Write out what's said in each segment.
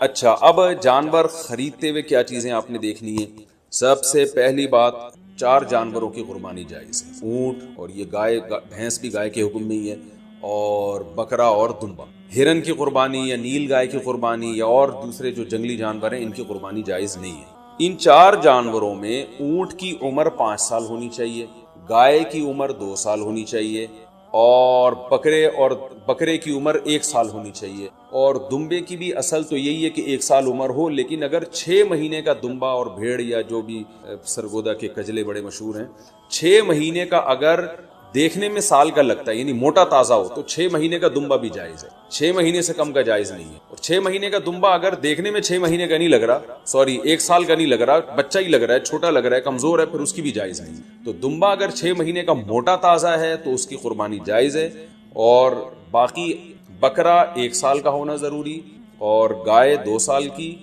اچھا، اب جانور خریدتے ہوئے کیا چیزیں آپ نے دیکھنی ہیں؟ سب سے پہلی بات، 4 جانوروں کی قربانی جائز ہے۔ اونٹ، اور یہ گائے، بھینس بھی گائے کے حکم میں ہی ہے، اور بکرا اور دمبا۔ ہرن کی قربانی یا نیل گائے کی قربانی یا اور دوسرے جو جنگلی جانور ہیں ان کی قربانی جائز نہیں ہے۔ ان 4 جانوروں میں اونٹ کی عمر 5 سال ہونی چاہیے، گائے کی عمر 2 سال ہونی چاہیے، اور بکرے کی عمر 1 سال ہونی چاہیے، اور دمبے کی بھی اصل تو یہی ہے کہ 1 سال عمر ہو، لیکن اگر 6 مہینے کا دمبا اور بھیڑ یا جو بھی سرگودا کے کجلے بڑے مشہور ہیں، 6 مہینے کا اگر دیکھنے میں سال کا لگتا ہے یعنی موٹا تازہ ہو تو 6 مہینے کا دمبا بھی جائز ہے، 6 مہینے سے کم کا جائز نہیں ہے۔ اور 6 مہینے کا دمبا اگر دیکھنے میں 6 مہینے کا نہیں لگ رہا، 1 سال کا نہیں لگ رہا، بچہ ہی لگ رہا ہے، چھوٹا لگ رہا ہے، کمزور ہے، پھر اس کی بھی جائز نہیں۔ تو دمبا اگر 6 مہینے کا موٹا تازہ ہے تو اس کی قربانی جائز ہے، اور باقی بکرا 1 سال کا ہونا ضروری، اور گائے 2 سال کی،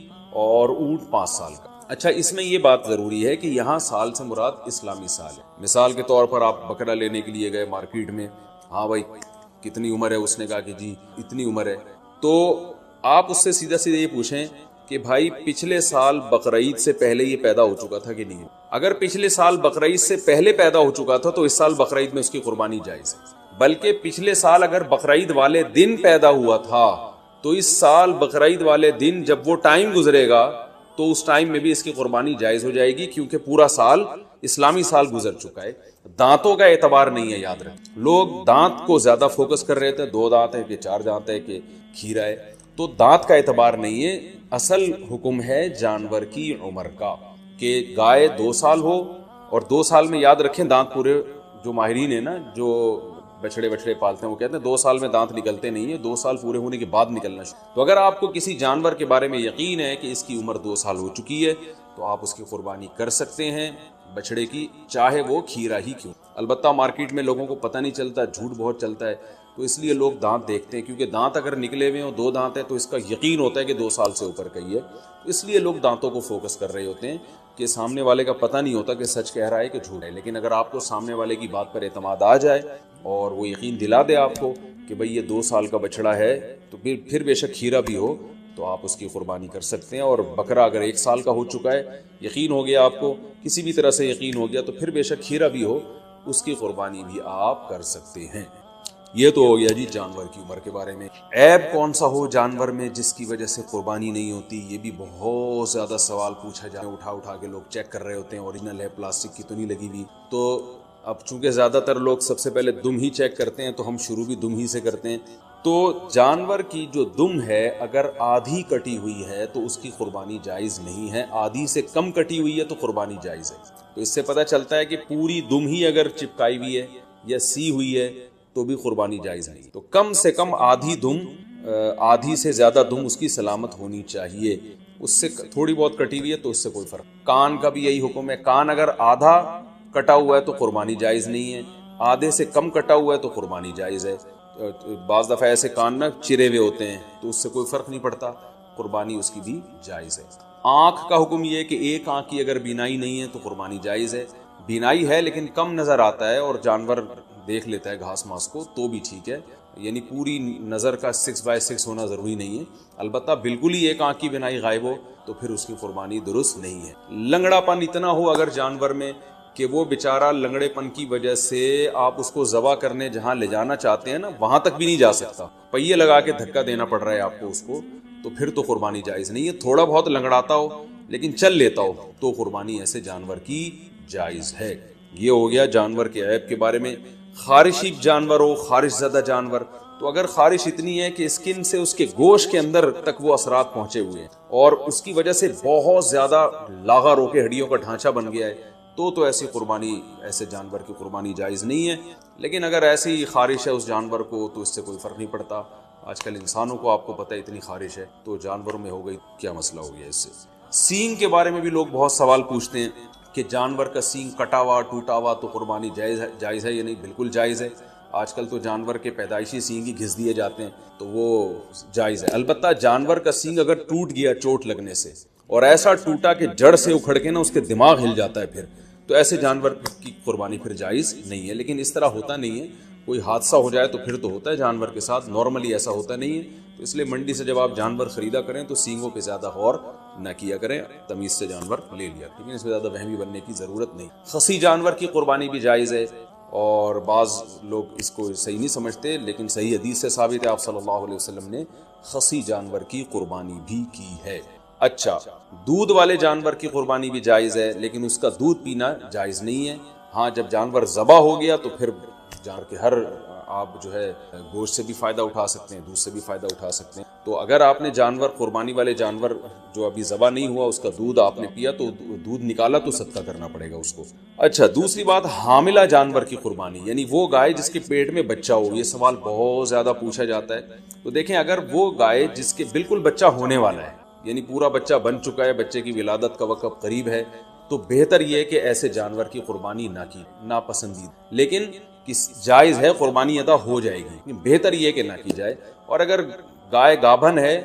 اور اونٹ 5 سال کا۔ اچھا، اس میں یہ بات ضروری ہے کہ یہاں سال سے مراد اسلامی سال ہے۔ مثال کے طور پر آپ بکرا لینے کے لیے گئے مارکیٹ میں، ہاں بھائی کتنی عمر ہے؟ اس نے کہا کہ جی اتنی عمر ہے، تو آپ اس سے سیدھا سیدھا یہ پوچھیں کہ بھائی پچھلے سال بقرعید سے پہلے یہ پیدا ہو چکا تھا کہ نہیں؟ اگر پچھلے سال بقرعید سے پہلے پیدا ہو چکا تھا تو اس سال بقرعید میں اس کی قربانی جائز ہے، بلکہ پچھلے سال اگر بقرعید والے دن پیدا ہوا تھا تو اس سال بقرعید والے دن جب وہ ٹائم گزرے گا تو اس ٹائم میں بھی اس کی قربانی جائز ہو جائے گی، کیونکہ پورا سال اسلامی سال گزر چکا ہے۔ دانتوں کا اعتبار نہیں ہے، یاد رکھیں، لوگ دانت کو زیادہ فوکس کر رہے تھے، 2 دانت ہے کہ 4 دانت ہے کہ کھیرا ہے، تو دانت کا اعتبار نہیں ہے، اصل حکم ہے جانور کی عمر کا، کہ گائے 2 سال ہو، اور 2 سال میں یاد رکھیں دانت پورے، جو ماہرین ہیں نا جو بچڑے پالتے ہیں وہ کہتے ہیں 2 سال میں دانت نکلتے نہیں ہیں، 2 سال پورے ہونے کے بعد نکلنا شروع۔ تو اگر آپ کو کسی جانور کے بارے میں یقین ہے کہ اس کی عمر 2 سال ہو چکی ہے تو آپ اس کی قربانی کر سکتے ہیں، بچڑے کی، چاہے وہ کھیرا ہی کیوں۔ البتہ مارکیٹ میں لوگوں کو پتہ نہیں چلتا، جھوٹ بہت چلتا ہے، تو اس لیے لوگ دانت دیکھتے ہیں، کیونکہ دانت اگر نکلے ہوئے ہوں 2 دانت ہیں تو اس کا یقین ہوتا ہے کہ 2 سال سے اوپر کا ہی ہے، اس لیے لوگ دانتوں کو فوکس کر رہے ہوتے ہیں، کہ سامنے والے کا پتہ نہیں ہوتا کہ سچ کہہ رہا ہے کہ جھوٹ ہے۔ لیکن اگر آپ کو سامنے والے کی بات پر اعتماد آ جائے اور وہ یقین دلا دے آپ کو کہ بھئی یہ 2 سال کا بچڑا ہے، تو پھر بے شک کھیرا بھی ہو تو آپ اس کی قربانی کر سکتے ہیں۔ اور بکرا اگر 1 سال کا ہو چکا ہے، یقین ہو گیا آپ کو، کسی بھی طرح سے یقین ہو گیا، تو پھر بے شک کھیرا بھی ہو، اس کی قربانی بھی آپ کر سکتے ہیں۔ یہ تو ہو گیا جی جانور کی عمر کے بارے میں۔ عیب کون سا ہو جانور میں جس کی وجہ سے قربانی نہیں ہوتی، یہ بھی بہت زیادہ سوال پوچھا جائے، اٹھا کے لوگ چیک کر رہے ہوتے ہیں، اوریجنل ہے، پلاسٹک کی تو نہیں لگی ہوئی۔ تو اب چونکہ زیادہ تر لوگ سب سے پہلے دم ہی چیک کرتے ہیں، تو ہم شروع بھی دم ہی سے کرتے ہیں۔ تو جانور کی جو دم ہے اگر آدھی کٹی ہوئی ہے تو اس کی قربانی جائز نہیں ہے، آدھی سے کم کٹی ہوئی ہے تو قربانی جائز ہے۔ تو اس سے پتہ چلتا ہے کہ پوری دم ہی اگر چپکائی ہوئی ہے یا سی ہوئی ہے تو بھی قربانی جائز نہیں۔ تو کم سے کم آدھی دم، آدھی سے زیادہ دم اس کی سلامت ہونی چاہیے، اس سے تھوڑی بہت کٹی ہوئی ہے تو اس سے کوئی فرق۔ کان کا بھی یہی حکم ہے، کان اگر آدھا کٹا ہوا ہے تو قربانی جائز نہیں ہے، آدھے سے کم کٹا ہوا ہے تو قربانی جائز ہے۔ بعض دفعہ ایسے کان نہ چرے ہوئے ہوتے ہیں تو اس سے کوئی فرق نہیں پڑتا، قربانی اس کی بھی جائز ہے۔ آنکھ کا حکم یہ ہے کہ ایک آنکھ کی اگر بینائی نہیں ہے تو قربانی جائز ہے، بینائی ہے لیکن کم نظر آتا ہے اور جانور دیکھ لیتا ہے گھاس ماس کو تو بھی ٹھیک ہے، یعنی پوری نظر کا 6/6 ہونا ضروری نہیں ہے۔ البتہ بالکل ہی ایک آنکھ کی بینائی غائب ہو تو پھر اس کی قربانی درست نہیں ہے۔ لنگڑا پن اتنا ہو اگر جانور میں کہ وہ بیچارہ لنگڑے پن کی وجہ سے آپ اس کو ذبح کرنے جہاں لے جانا چاہتے ہیں نا وہاں تک بھی نہیں جا سکتا، پہیے لگا کے دھکا دینا پڑ رہا ہے آپ کو اس کو، تو پھر تو قربانی جائز نہیں ہے۔ تھوڑا بہت لنگڑاتا ہو لیکن چل لیتا ہو تو قربانی ایسے جانور کی جائز ہے۔ یہ ہو گیا جانور کے عیب کے بارے میں۔ خارشی جانور ہو، خارش زدہ جانور، تو اگر خارش اتنی ہے کہ اسکن سے اس کے گوشت کے اندر تک وہ اثرات پہنچے ہوئے ہیں اور اس کی وجہ سے بہت زیادہ لاغا رو کے ہڈیوں کا ڈھانچہ بن گیا ہے تو ایسی قربانی، ایسے جانور کی قربانی جائز نہیں ہے۔ لیکن اگر ایسی خارش ہے اس جانور کو تو اس سے کوئی فرق نہیں پڑتا۔ آج کل انسانوں کو آپ کو پتہ ہے اتنی خارش ہے تو جانوروں میں ہو گئی، کیا مسئلہ ہو گیا اس سے۔ سینگ کے بارے میں بھی لوگ بہت سوال پوچھتے ہیں کہ جانور کا سینگ کٹا ہوا ٹوٹا ہوا تو قربانی جائز ہے یا نہیں؟ بالکل جائز ہے۔ آج کل تو جانور کے پیدائشی سینگ ہی گھس دیے جاتے ہیں تو وہ جائز ہے۔ البتہ جانور کا سینگ اگر ٹوٹ گیا چوٹ لگنے سے اور ایسا ٹوٹا کہ جڑ سے اکھڑ کے نا اس کے دماغ ہل جاتا ہے، پھر تو ایسے جانور کی قربانی پھر جائز نہیں ہے۔ لیکن اس طرح ہوتا نہیں ہے، کوئی حادثہ ہو جائے تو پھر تو ہوتا ہے جانور کے ساتھ، نارملی ایسا ہوتا نہیں ہے. تو اس لیے منڈی سے جب آپ جانور خریدا کریں تو سینگوں پہ زیادہ غور نہ کیا کریں، تمیز سے جانور لے لیا، ٹھیک ہے، اس میں زیادہ وہمی بننے کی ضرورت نہیں. خصی جانور کی قربانی بھی جائز ہے، اور بعض لوگ اس کو صحیح نہیں سمجھتے، لیکن صحیح حدیث سے ثابت ہے، آپ صلی اللہ علیہ وسلم نے خصی جانور کی قربانی بھی کی ہے. اچھا، دودھ والے جانور کی قربانی بھی جائز ہے، لیکن اس کا دودھ پینا جائز نہیں ہے. ہاں جب جانور ذبح ہو گیا تو پھر جانور کے ہر آپ جو ہے گوشت سے بھی فائدہ اٹھا سکتے ہیں، دودھ سے بھی فائدہ اٹھا سکتے ہیں. تو اگر آپ نے جانور قربانی والے جانور جو ابھی ذبح نہیں ہوا اس کا دودھ آپ نے پیا تو دودھ نکالا تو صدقہ کرنا پڑے گا اس کو. اچھا، دوسری بات حاملہ جانور کی قربانی، یعنی وہ گائے جس کے پیٹ میں بچہ ہو. یہ سوال بہت زیادہ پوچھا جاتا ہے. تو دیکھیں، اگر وہ گائے جس کے بالکل بچہ ہونے والا ہے، یعنی پورا بچہ بن چکا ہے، بچے کی ولادت کا وقت قریب ہے، تو بہتر یہ ہے کہ ایسے جانور کی قربانی نہ کی، ناپسندیدہ. لیکن جائز ہے، قربانی ادا ہو جائے گی، بہتر یہ کہ نہ کی جائے. اور اگر گائے گابھن ہے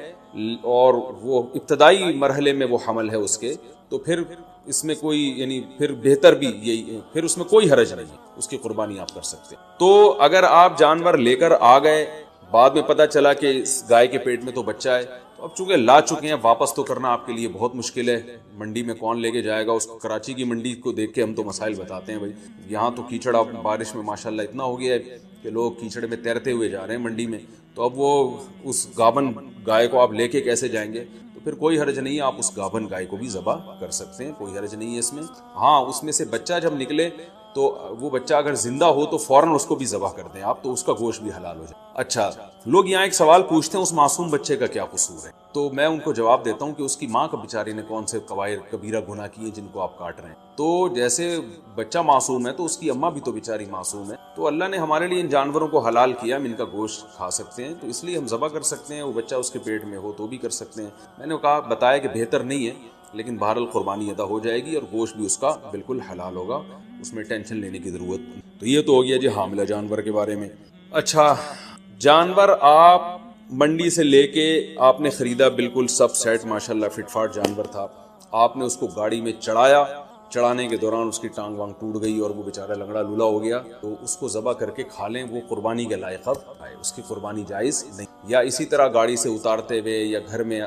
اور وہ ابتدائی مرحلے میں وہ حمل ہے اس کے، تو پھر اس میں کوئی یعنی پھر بہتر بھی یہی، پھر اس میں کوئی حرج نہیں ہے، اس کی قربانی آپ کر سکتے ہیں. تو اگر آپ جانور لے کر آ گئے، بعد میں پتہ چلا کہ اس گائے کے پیٹ میں تو بچہ ہے، تو اب چونکہ لا چکے ہیں، واپس تو کرنا آپ کے لیے بہت مشکل ہے. منڈی میں کون لے کے جائے گا اس کو؟ کراچی کی منڈی کو دیکھ کے ہم تو مسائل بتاتے ہیں بھائی، یہاں تو کیچڑ اب بارش میں ماشاءاللہ اتنا ہو گیا ہے کہ لوگ کیچڑ میں تیرتے ہوئے جا رہے ہیں منڈی میں. تو اب وہ اس گابن گائے کو آپ لے کے کیسے جائیں گے؟ تو پھر کوئی حرج نہیں ہے، آپ اس گابن گائے کو بھی ذبح کر سکتے ہیں، کوئی حرج نہیں ہے اس میں. ہاں، اس میں سے بچہ جب نکلے تو وہ بچہ اگر زندہ ہو تو فوراً اس کو بھی ذبح کر دیں آپ، تو اس کا گوشت بھی حلال ہو جائے. اچھا، لوگ یہاں ایک سوال پوچھتے ہیں، اس معصوم بچے کا کیا قصور ہے؟ تو میں ان کو جواب دیتا ہوں کہ اس کی ماں کا بیچاری نے کون سے کبیرہ گناہ کیے جن کو آپ کاٹ رہے ہیں. تو جیسے بچہ معصوم ہے تو اس کی اماں بھی تو بیچاری معصوم ہے. تو اللہ نے ہمارے لیے ان جانوروں کو حلال کیا، ہم ان کا گوشت کھا سکتے ہیں، تو اس لیے ہم ذبح کر سکتے ہیں. وہ بچہ اس کے پیٹ میں ہو تو بھی کر سکتے ہیں. میں نے کہا بتایا کہ بہتر نہیں ہے، لیکن بہرحال قربانی ادا ہو جائے گی اور گوشت بھی اس کا بالکل حلال ہوگا، اس میں ٹینشن لینے کی ضرورت نہیں. تو یہ تو ہو گیا جی حاملہ جانور کے بارے میں. اچھا، جانور آپ منڈی سے لے کے آپ نے خریدا، بالکل سب سیٹ ماشاءاللہ فٹ فاٹ جانور تھا، آپ نے اس کو گاڑی میں چڑھایا، چڑھانے کے دوران اس کی ٹانگ وانگ ٹوٹ گئی اور وہ بیچارہ لنگڑا لولا ہو گیا، تو اس کو ذبح کر کے کھا لیں، وہ قربانی کے لائق اب آئے، اس کی قربانی جائز نہیں. یا اسی طرح گاڑی سے اتارتے ہوئے یا گھر میں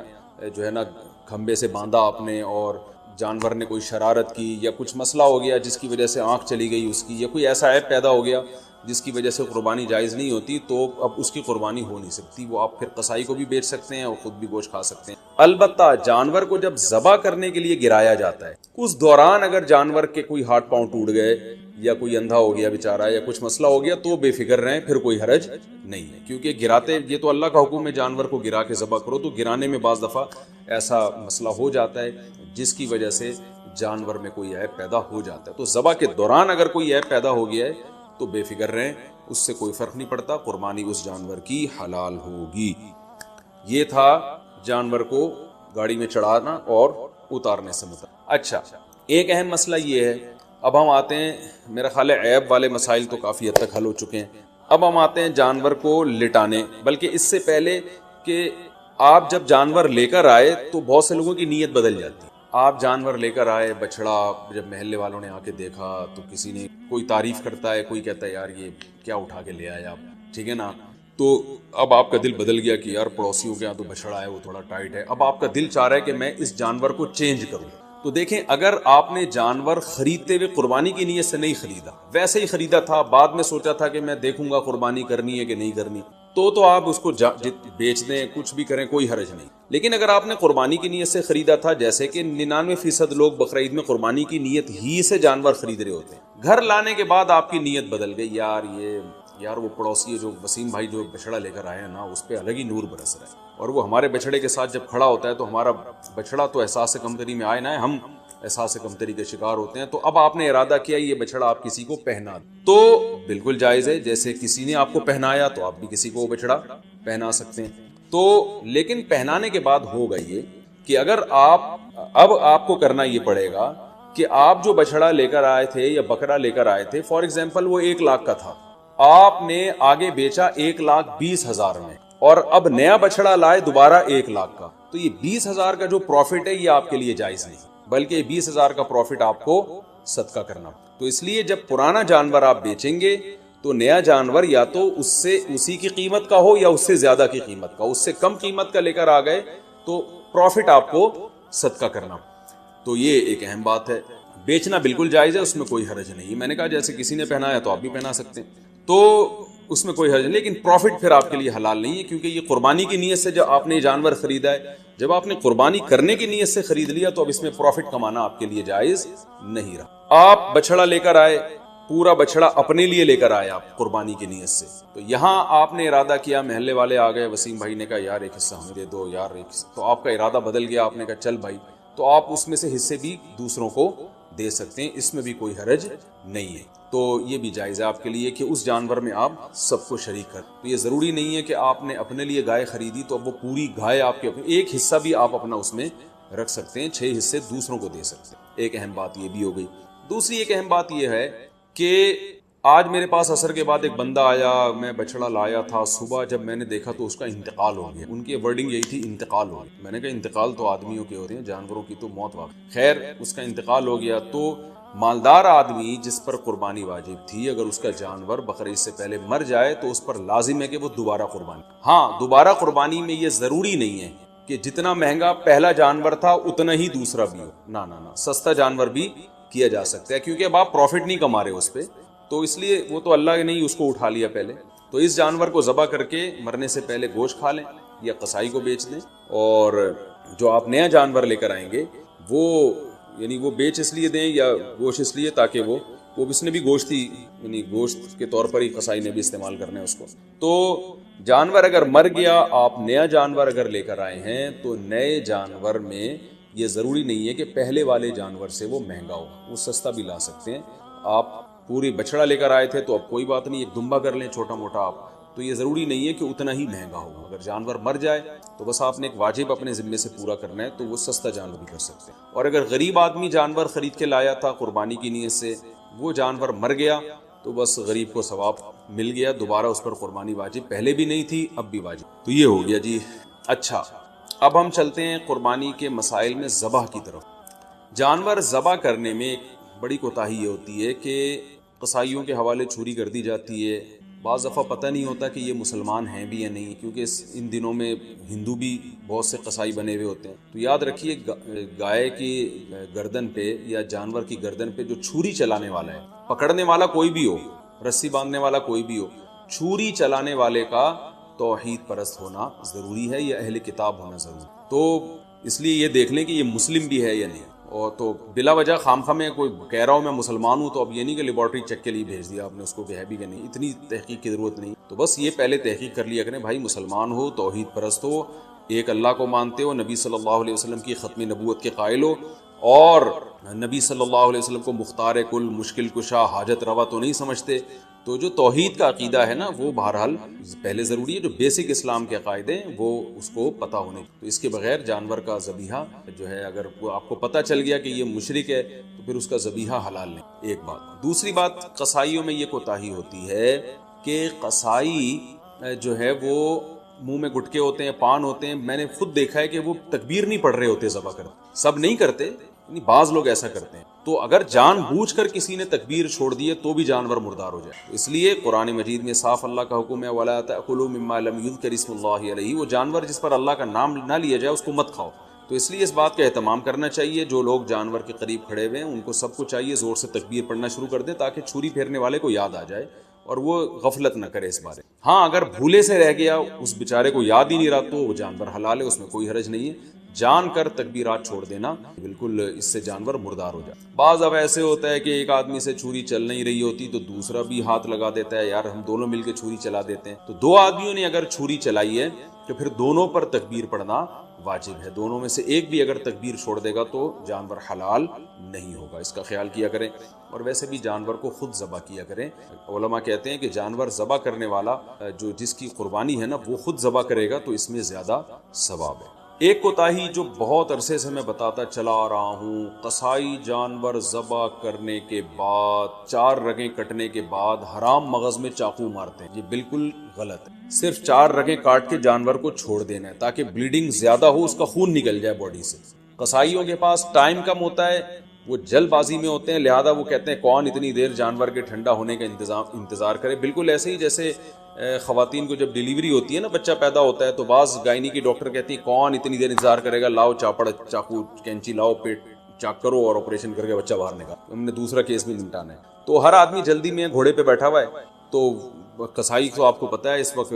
جو ہے نا کھمبے سے باندھا آپ نے اور جانور نے کوئی شرارت کی یا کچھ مسئلہ ہو گیا جس کی وجہ سے آنکھ چلی گئی اس کی، یا کوئی ایسا عیب پیدا ہو گیا جس کی وجہ سے قربانی جائز نہیں ہوتی، تو اب اس کی قربانی ہو نہیں سکتی. وہ آپ پھر قصائی کو بھی بیچ سکتے ہیں اور خود بھی گوشت کھا سکتے ہیں. البتہ جانور کو جب ذبح کرنے کے لیے گرایا جاتا ہے، اس دوران اگر جانور کے کوئی ہاتھ پاؤں ٹوٹ گئے یا کوئی اندھا ہو گیا بیچارہ یا کچھ مسئلہ ہو گیا تو بے فکر رہیں، پھر کوئی حرج نہیں ہے. کیونکہ گراتے، یہ تو اللہ کا حکم ہے جانور کو گرا کے ذبح کرو، تو گرانے میں بعض دفعہ ایسا مسئلہ ہو جاتا ہے جس کی وجہ سے جانور میں کوئی عیب پیدا ہو جاتا ہے. تو ذبح کے دوران اگر کوئی عیب پیدا ہو گیا ہے تو بے فکر رہیں، اس سے کوئی فرق نہیں پڑتا، قربانی اس جانور کی حلال ہوگی. یہ تھا جانور کو گاڑی میں چڑھانا اور اتارنے سے متعلق. اچھا، ایک اہم مسئلہ یہ ہے، اب ہم آتے ہیں، میرا خیال ہے عیب والے مسائل تو کافی حد تک حل ہو چکے ہیں. اب ہم آتے ہیں جانور کو لٹانے، بلکہ اس سے پہلے کہ آپ جب جانور لے کر آئے تو بہت سے لوگوں کی نیت بدل جاتی ہے. آپ جانور لے کر آئے، بچڑا، جب محلے والوں نے آ کے دیکھا تو کسی نے کوئی تعریف کرتا ہے، کوئی کہتا ہے یار یہ کیا اٹھا کے لے آئے آپ، ٹھیک ہے نا. تو اب آپ کا دل بدل گیا کہ یار پڑوسیوں کے یہاں تو بچڑا ہے وہ تھوڑا ٹائٹ ہے، اب آپ کا دل چاہ رہا ہے کہ میں اس جانور کو چینج کروں. تو دیکھیں، اگر آپ نے جانور خریدتے ہوئے قربانی کی نیت سے نہیں خریدا، ویسے ہی خریدا تھا، بعد میں سوچا تھا کہ میں دیکھوں گا قربانی کرنی ہے کہ نہیں کرنی، تو آپ اس کو بیچ دیں، کچھ بھی کریں، کوئی حرج نہیں. لیکن اگر آپ نے قربانی کی نیت سے خریدا تھا، جیسے کہ 99% لوگ بقرعید میں قربانی کی نیت ہی سے جانور خرید رہے ہوتے ہیں، گھر لانے کے بعد آپ کی نیت بدل گئی، یار وہ پڑوسی ہے جو وسیم بھائی جو بچڑا لے کر آئے ہیں نا، اس پہ الگ ہی نور برس رہا ہے، اور وہ ہمارے بچڑے کے ساتھ جب کھڑا ہوتا ہے تو ہمارا بچڑا تو احساس کمتری میں آئے نہ، ہم احساس کمتری کے شکار ہوتے ہیں. تو اب آپ نے ارادہ کیا یہ بچڑا آپ کسی کو پہنا دیں، تو بالکل جائز ہے، جیسے کسی نے آپ کو پہنایا تو آپ بھی کسی کو وہ بچڑا پہنا سکتے ہیں. تو لیکن پہنانے کے بعد ہوگا یہ کہ اگر آپ کو کرنا یہ پڑے گا کہ آپ جو بچڑا لے کر آئے تھے یا بکرا لے کر آئے تھے، فار ایگزامپل وہ 1 لاکھ کا تھا، آپ نے آگے بیچا 1,20,000 میں، اور اب نیا بچڑا لائے دوبارہ 1 لاکھ کا، تو یہ 20,000 کا جو پروفٹ ہے یہ آپ کے لیے جائز نہیں، بلکہ 20,000 کا پروفٹ آپ کو صدقہ کرنا. تو اس لیے جب پرانا جانور آپ بیچیں گے تو نیا جانور یا تو اس سے اسی کی قیمت کا ہو یا اس سے زیادہ کی قیمت کا. اس سے کم قیمت کا لے کر آ گئے تو پروفٹ آپ کو صدقہ کرنا. تو یہ ایک اہم بات ہے. بیچنا بالکل جائز ہے, اس میں کوئی حرج نہیں. میں نے کہا جیسے کسی نے پہنایا تو آپ بھی پہنا سکتے ہیں, تو اس میں کوئی حرج نہیں, لیکن پروفٹ پھر آپ کے لیے حلال نہیں ہے, کیونکہ یہ قربانی کی نیت سے جب آپ نے جانور خریدا ہے, جب آپ نے قربانی کرنے کی نیت سے خرید لیا تو اب اس میں پروفٹ کمانا آپ کے لیے جائز نہیں رہا. آپ بچڑا لے کر آئے, پورا بچڑا اپنے لیے لے کر آئے آپ قربانی کی نیت سے, تو یہاں آپ نے ارادہ کیا, محلے والے آ گئے, وسیم بھائی نے کہا یار ایک حصہ ہمیں دے دو یار ایک حصہ, تو آپ کا ارادہ بدل گیا, آپ نے کہا چل بھائی, تو آپ اس میں سے حصے بھی دوسروں کو دے سکتے ہیں, اس میں بھی کوئی حرج نہیں ہے. تو یہ بھی جائز ہے آپ کے لیے کہ اس جانور میں آپ سب کو شریک کر. تو یہ ضروری نہیں ہے کہ آپ نے اپنے لیے گائے خریدی تو اب وہ پوری گائے آپ کے, ایک حصہ بھی آپ اپنا اس میں رکھ سکتے ہیں, 6 حصے دوسروں کو دے سکتے ہیں. ایک اہم بات یہ بھی ہو گئی. دوسری ایک اہم بات یہ ہے کہ آج میرے پاس عصر کے بعد ایک بندہ آیا, میں بچڑا لایا تھا, صبح جب میں نے دیکھا تو اس کا انتقال ہو گیا. ان کی ورڈنگ یہی تھی, انتقال ہو گیا. میں نے کہا انتقال تو آدمیوں کے ہوتے ہیں, جانوروں کی تو موت واقع. خیر اس کا انتقال ہو گیا, تو مالدار آدمی جس پر قربانی واجب تھی, اگر اس کا جانور بقرعید سے پہلے مر جائے تو اس پر لازم ہے کہ وہ دوبارہ قربانی. ہاں دوبارہ قربانی میں یہ ضروری نہیں ہے کہ جتنا مہنگا پہلا جانور تھا اتنا ہی دوسرا بھی ہو, نہ سستا جانور بھی کیا جا سکتا ہے, کیونکہ اب آپ پروفٹ نہیں کما رہے اس پہ, تو اس لیے وہ تو اللہ نے نہیں اس کو اٹھا لیا پہلے. تو اس جانور کو ذبح کر کے مرنے سے پہلے گوشت کھا لیں یا قصائی کو بیچ دیں, اور جو آپ نیا جانور لے کر آئیں گے وہ یعنی وہ بیچ اس لیے دیں یا گوشت اس لیے تاکہ وہ اس نے بھی گوشت ہی یعنی گوشت کے طور پر ہی قصائی نے بھی استعمال کرنا ہے اس کو. تو جانور اگر مر گیا, آپ نیا جانور اگر لے کر آئے ہیں تو نئے جانور میں یہ ضروری نہیں ہے کہ پہلے والے جانور سے وہ مہنگا ہو, وہ سستا بھی لا سکتے ہیں. آپ پوری بچڑا لے کر آئے تھے تو اب کوئی بات نہیں, ایک دمبا کر لیں چھوٹا موٹا آپ, تو یہ ضروری نہیں ہے کہ اتنا ہی مہنگا ہو. اگر جانور مر جائے تو بس آپ نے ایک واجب اپنے ذمے سے پورا کرنا ہے, تو وہ سستا جانور بھی کر سکتے ہیں. اور اگر غریب آدمی جانور خرید کے لایا تھا قربانی کی نیت سے, وہ جانور مر گیا تو بس غریب کو ثواب مل گیا, دوبارہ اس پر قربانی واجب پہلے بھی نہیں تھی اب بھی واجب. تو یہ ہو گیا جی. اچھا اب ہم چلتے ہیں قربانی کے مسائل میں ذبح کی طرف. جانور ذبح کرنے میں ایک بڑی کوتاہی یہ ہوتی ہے کہ قصائیوں کے حوالے چھری کر دی جاتی ہے. بعض دفعہ پتہ نہیں ہوتا کہ یہ مسلمان ہیں بھی یا نہیں, کیونکہ ان دنوں میں ہندو بھی بہت سے قصائی بنے ہوئے ہوتے ہیں. تو یاد رکھیے گائے کی گردن پہ یا جانور کی گردن پہ جو چھری چلانے والا ہے, پکڑنے والا کوئی بھی ہو, رسی باندھنے والا کوئی بھی ہو, چھری چلانے والے کا توحید پرست ہونا ضروری ہے یا اہل کتاب ہونا ضروری. تو اس لیے یہ دیکھ لیں کہ یہ مسلم بھی ہے یا نہیں. اور تو بلا وجہ خامخواہ میں کوئی کہہ رہا ہوں میں مسلمان ہوں تو اب یہ نہیں کہ لیبارٹری چیک کے لیے بھیج دیا آپ نے اس کو کہ ہے بھی کہ نہیں, اتنی تحقیق کی ضرورت نہیں. تو بس یہ پہلے تحقیق کر لیا کریں بھائی, مسلمان ہو, توحید پرست ہو, ایک اللہ کو مانتے ہو, نبی صلی اللہ علیہ وسلم کی ختم نبوت کے قائل ہو, اور نبی صلی اللہ علیہ وسلم کو مختار کل, مشکل کشا, حاجت روا تو نہیں سمجھتے. تو جو توحید کا عقیدہ ہے نا وہ بہرحال پہلے ضروری ہے, جو بیسک اسلام کے عقائدے ہیں وہ اس کو پتہ ہونے. تو اس کے بغیر جانور کا ذبیحہ جو ہے, اگر وہ آپ کو پتہ چل گیا کہ یہ مشرک ہے تو پھر اس کا ذبیحہ حلال نہیں. ایک بات. دوسری بات, قصائیوں میں یہ کوتاہی ہوتی ہے کہ قصائی جو ہے وہ منہ میں گٹکے ہوتے ہیں, پان ہوتے ہیں. میں نے خود دیکھا ہے کہ وہ تکبیر نہیں پڑھ رہے ہوتے ذبح کرتے, سب نہیں کرتے, بعض لوگ ایسا کرتے ہیں. تو اگر جان بوجھ کر کسی نے تکبیر چھوڑ دی تو بھی جانور مردار ہو جائے. اس لیے قرآن مجید میں صاف اللہ کا حکم ہے وَلَا تَأْكُلُوا مِمَّا لَمْ يُذْكَرِ اسْمُ اللَّهِ عَلَيْهِ, وہ جانور جس پر اللہ کا نام نہ لیا جائے اس کو مت کھاؤ. تو اس لیے اس بات کا اہتمام کرنا چاہیے, جو لوگ جانور کے قریب کھڑے ہوئے ہیں ان کو سب کو چاہیے زور سے تکبیر پڑھنا شروع کر دیں تاکہ چھری پھیرنے والے کو یاد آ جائے اور وہ غفلت نہ کرے اس بارے. ہاں اگر بھولے سے رہ گیا, اس بیچارے کو یاد ہی نہیں رہا, تو وہ جانور حلال ہے, اس میں کوئی حرج نہیں ہے. جان کر تکبیرات چھوڑ دینا بالکل اس سے جانور مردار ہو جائے. بعض اب ایسے ہوتا ہے کہ ایک آدمی سے چھری چل نہیں رہی ہوتی تو دوسرا بھی ہاتھ لگا دیتا ہے, یار ہم دونوں مل کے چھری چلا دیتے ہیں. تو دو آدمیوں نے اگر چھری چلائی ہے تو پھر دونوں پر تکبیر پڑھنا واجب ہے. دونوں میں سے ایک بھی اگر تکبیر چھوڑ دے گا تو جانور حلال نہیں ہوگا, اس کا خیال کیا کریں. اور ویسے بھی جانور کو خود ذبح کیا کریں. علماء کہتے ہیں کہ جانور ذبح کرنے والا جو جس کی قربانی ہے نا وہ خود ذبح کرے گا تو اس میں زیادہ ثواب ہے. ایک کوتاہی جو بہت عرصے سے میں بتاتا چلا آ رہا ہوں, قصائی جانور ذبح کرنے کے بعد 4 رگیں کٹنے کے بعد حرام مغز میں چاقو مارتے ہیں. یہ بالکل غلط ہے. صرف 4 رگیں کاٹ کے جانور کو چھوڑ دینا ہے تاکہ بلیڈنگ زیادہ ہو, اس کا خون نکل جائے باڈی سے. قصائیوں کے پاس ٹائم کم ہوتا ہے, وہ جلد بازی میں ہوتے ہیں، لہذا وہ کہتے ہیں کون اتنی دیر جانور کے ٹھنڈا ہونے کا انتظار کرے. بالکل ایسے ہی جیسے خواتین کو جب ڈیلیوری ہوتی ہے نا، بچہ پیدا ہوتا ہے، تو بعض گائنی کی ڈاکٹر کہتی ہیں کون اتنی دیر انتظار کرے گا، لاؤ چاپڑ، چاقو، کینچی لاؤ، پیٹ چاک کرو اور آپریشن کر کے بچہ باہر نکال. ہم نے دوسرا کیس بھی نمٹانا ہے. تو ہر آدمی جلدی میں گھوڑے پہ بیٹھا ہوا ہے. تو قصائی تو آپ کو پتہ ہے اس وقت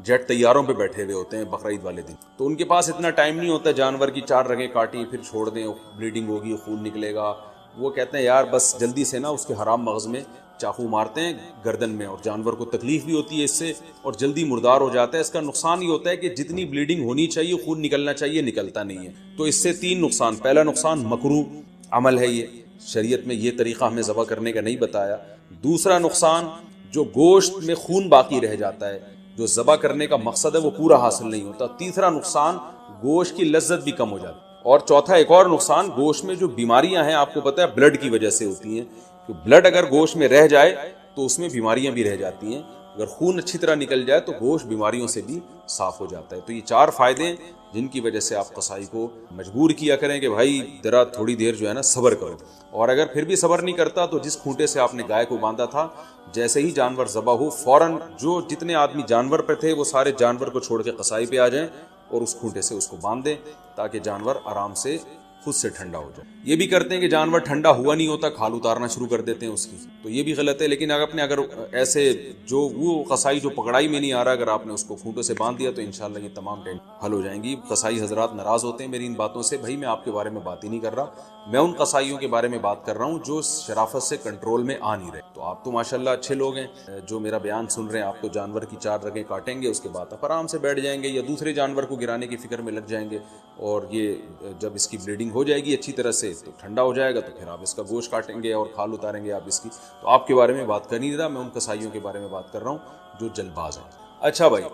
جیٹ طیاروں پہ بیٹھے ہوئے ہوتے ہیں بقرعید والے دن، تو ان کے پاس اتنا ٹائم نہیں ہوتا جانور کی 4 رگیں کاٹیں پھر چھوڑ دیں، بلیڈنگ ہوگی، خون نکلے گا. وہ کہتے ہیں یار بس جلدی سے نا اس کے حرام مغز میں چاقو مارتے ہیں گردن میں، اور جانور کو تکلیف بھی ہوتی ہے اس سے اور جلدی مردار ہو جاتا ہے. اس کا نقصان یہ ہوتا ہے کہ جتنی بلیڈنگ ہونی چاہیے، خون نکلنا چاہیے، نکلتا نہیں ہے. تو اس سے 3 نقصان. پہلا نقصان مکروہ عمل ہے، یہ شریعت میں یہ طریقہ ہمیں ذبح کرنے کا نہیں بتایا. دوسرا نقصان جو گوشت میں خون باقی رہ جاتا ہے، جو ذبح کرنے کا مقصد ہے وہ پورا حاصل نہیں ہوتا. تیسرا نقصان گوشت کی لذت بھی کم ہو جاتی. اور چوتھا ایک اور نقصان، گوشت میں جو بیماریاں ہیں آپ کو پتہ ہے بلڈ کی وجہ سے ہوتی ہیں، کہ بلڈ اگر گوشت میں رہ جائے تو اس میں بیماریاں بھی رہ جاتی ہیں. اگر خون اچھی طرح نکل جائے تو گوشت بیماریوں سے بھی صاف ہو جاتا ہے. تو یہ 4 فائدے ہیں جن کی وجہ سے آپ قصائی کو مجبور کیا کریں کہ بھائی ذرا تھوڑی دیر جو ہے نا صبر کرو. اور اگر پھر بھی صبر نہیں کرتا تو جس کھونٹے سے آپ نے گائے کو باندھا تھا، جیسے ہی جانور ذبح ہو فوراً جو جتنے آدمی جانور پہ تھے وہ سارے جانور کو چھوڑ کے قصائی پہ آ جائیں اور اس کھونٹے سے اس کو باندھ دیں تاکہ جانور آرام سے خود سے ٹھنڈا ہو جائے. یہ بھی کرتے ہیں کہ جانور ٹھنڈا ہوا نہیں ہوتا کھال اتارنا شروع کر دیتے ہیں اس کی، تو یہ بھی غلط ہے. لیکن اگر ایسے جو وہ قصائی جو پکڑائی میں نہیں آ رہا، اگر آپ نے اس کو کھونٹوں سے باندھ دیا تو انشاءاللہ یہ تمام ٹینشن حل ہو جائیں گی. قصائی حضرات ناراض ہوتے ہیں میری ان باتوں سے. بھائی میں آپ کے بارے میں بات ہی نہیں کر رہا، میں ان قصائیوں کے بارے میں بات کر رہا ہوں جو شرافت سے کنٹرول میں آ نہیں رہے. تو آپ تو ماشاءاللہ اچھے لوگ ہیں جو میرا بیان سن رہے ہیں. آپ تو جانور کی 4 رگیں کاٹیں گے، اس کے بعد آپ آرام سے بیٹھ جائیں گے یا دوسرے جانور کو گرانے کی فکر میں لگ جائیں گے، اور یہ جب اس کی بلیڈنگ ہو جائے گی اچھی طرح سے تو ٹھنڈا ہو جائے گا تو پھر آپ اس کا گوشت کاٹیں گے اور کھال اتاریں گے آپ اس کی. تو آپ کے بارے میں بات کر نہیں رہا، میں ان قصائیوں کے بارے میں بات کر رہا ہوں جو جلد باز ہیں. اچھا بھائی،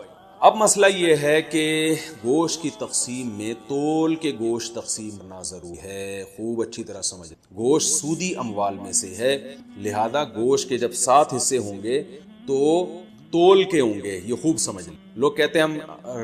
اب مسئلہ یہ ہے کہ گوشت کی تقسیم میں تول کے گوشت تقسیم کرنا ضروری ہے. خوب اچھی طرح سمجھ، گوشت سودی اموال میں سے ہے، لہذا گوشت کے جب 7 حصے ہوں گے تو تول کے ہوں گے. یہ خوب سمجھ. لوگ کہتے ہیں ہم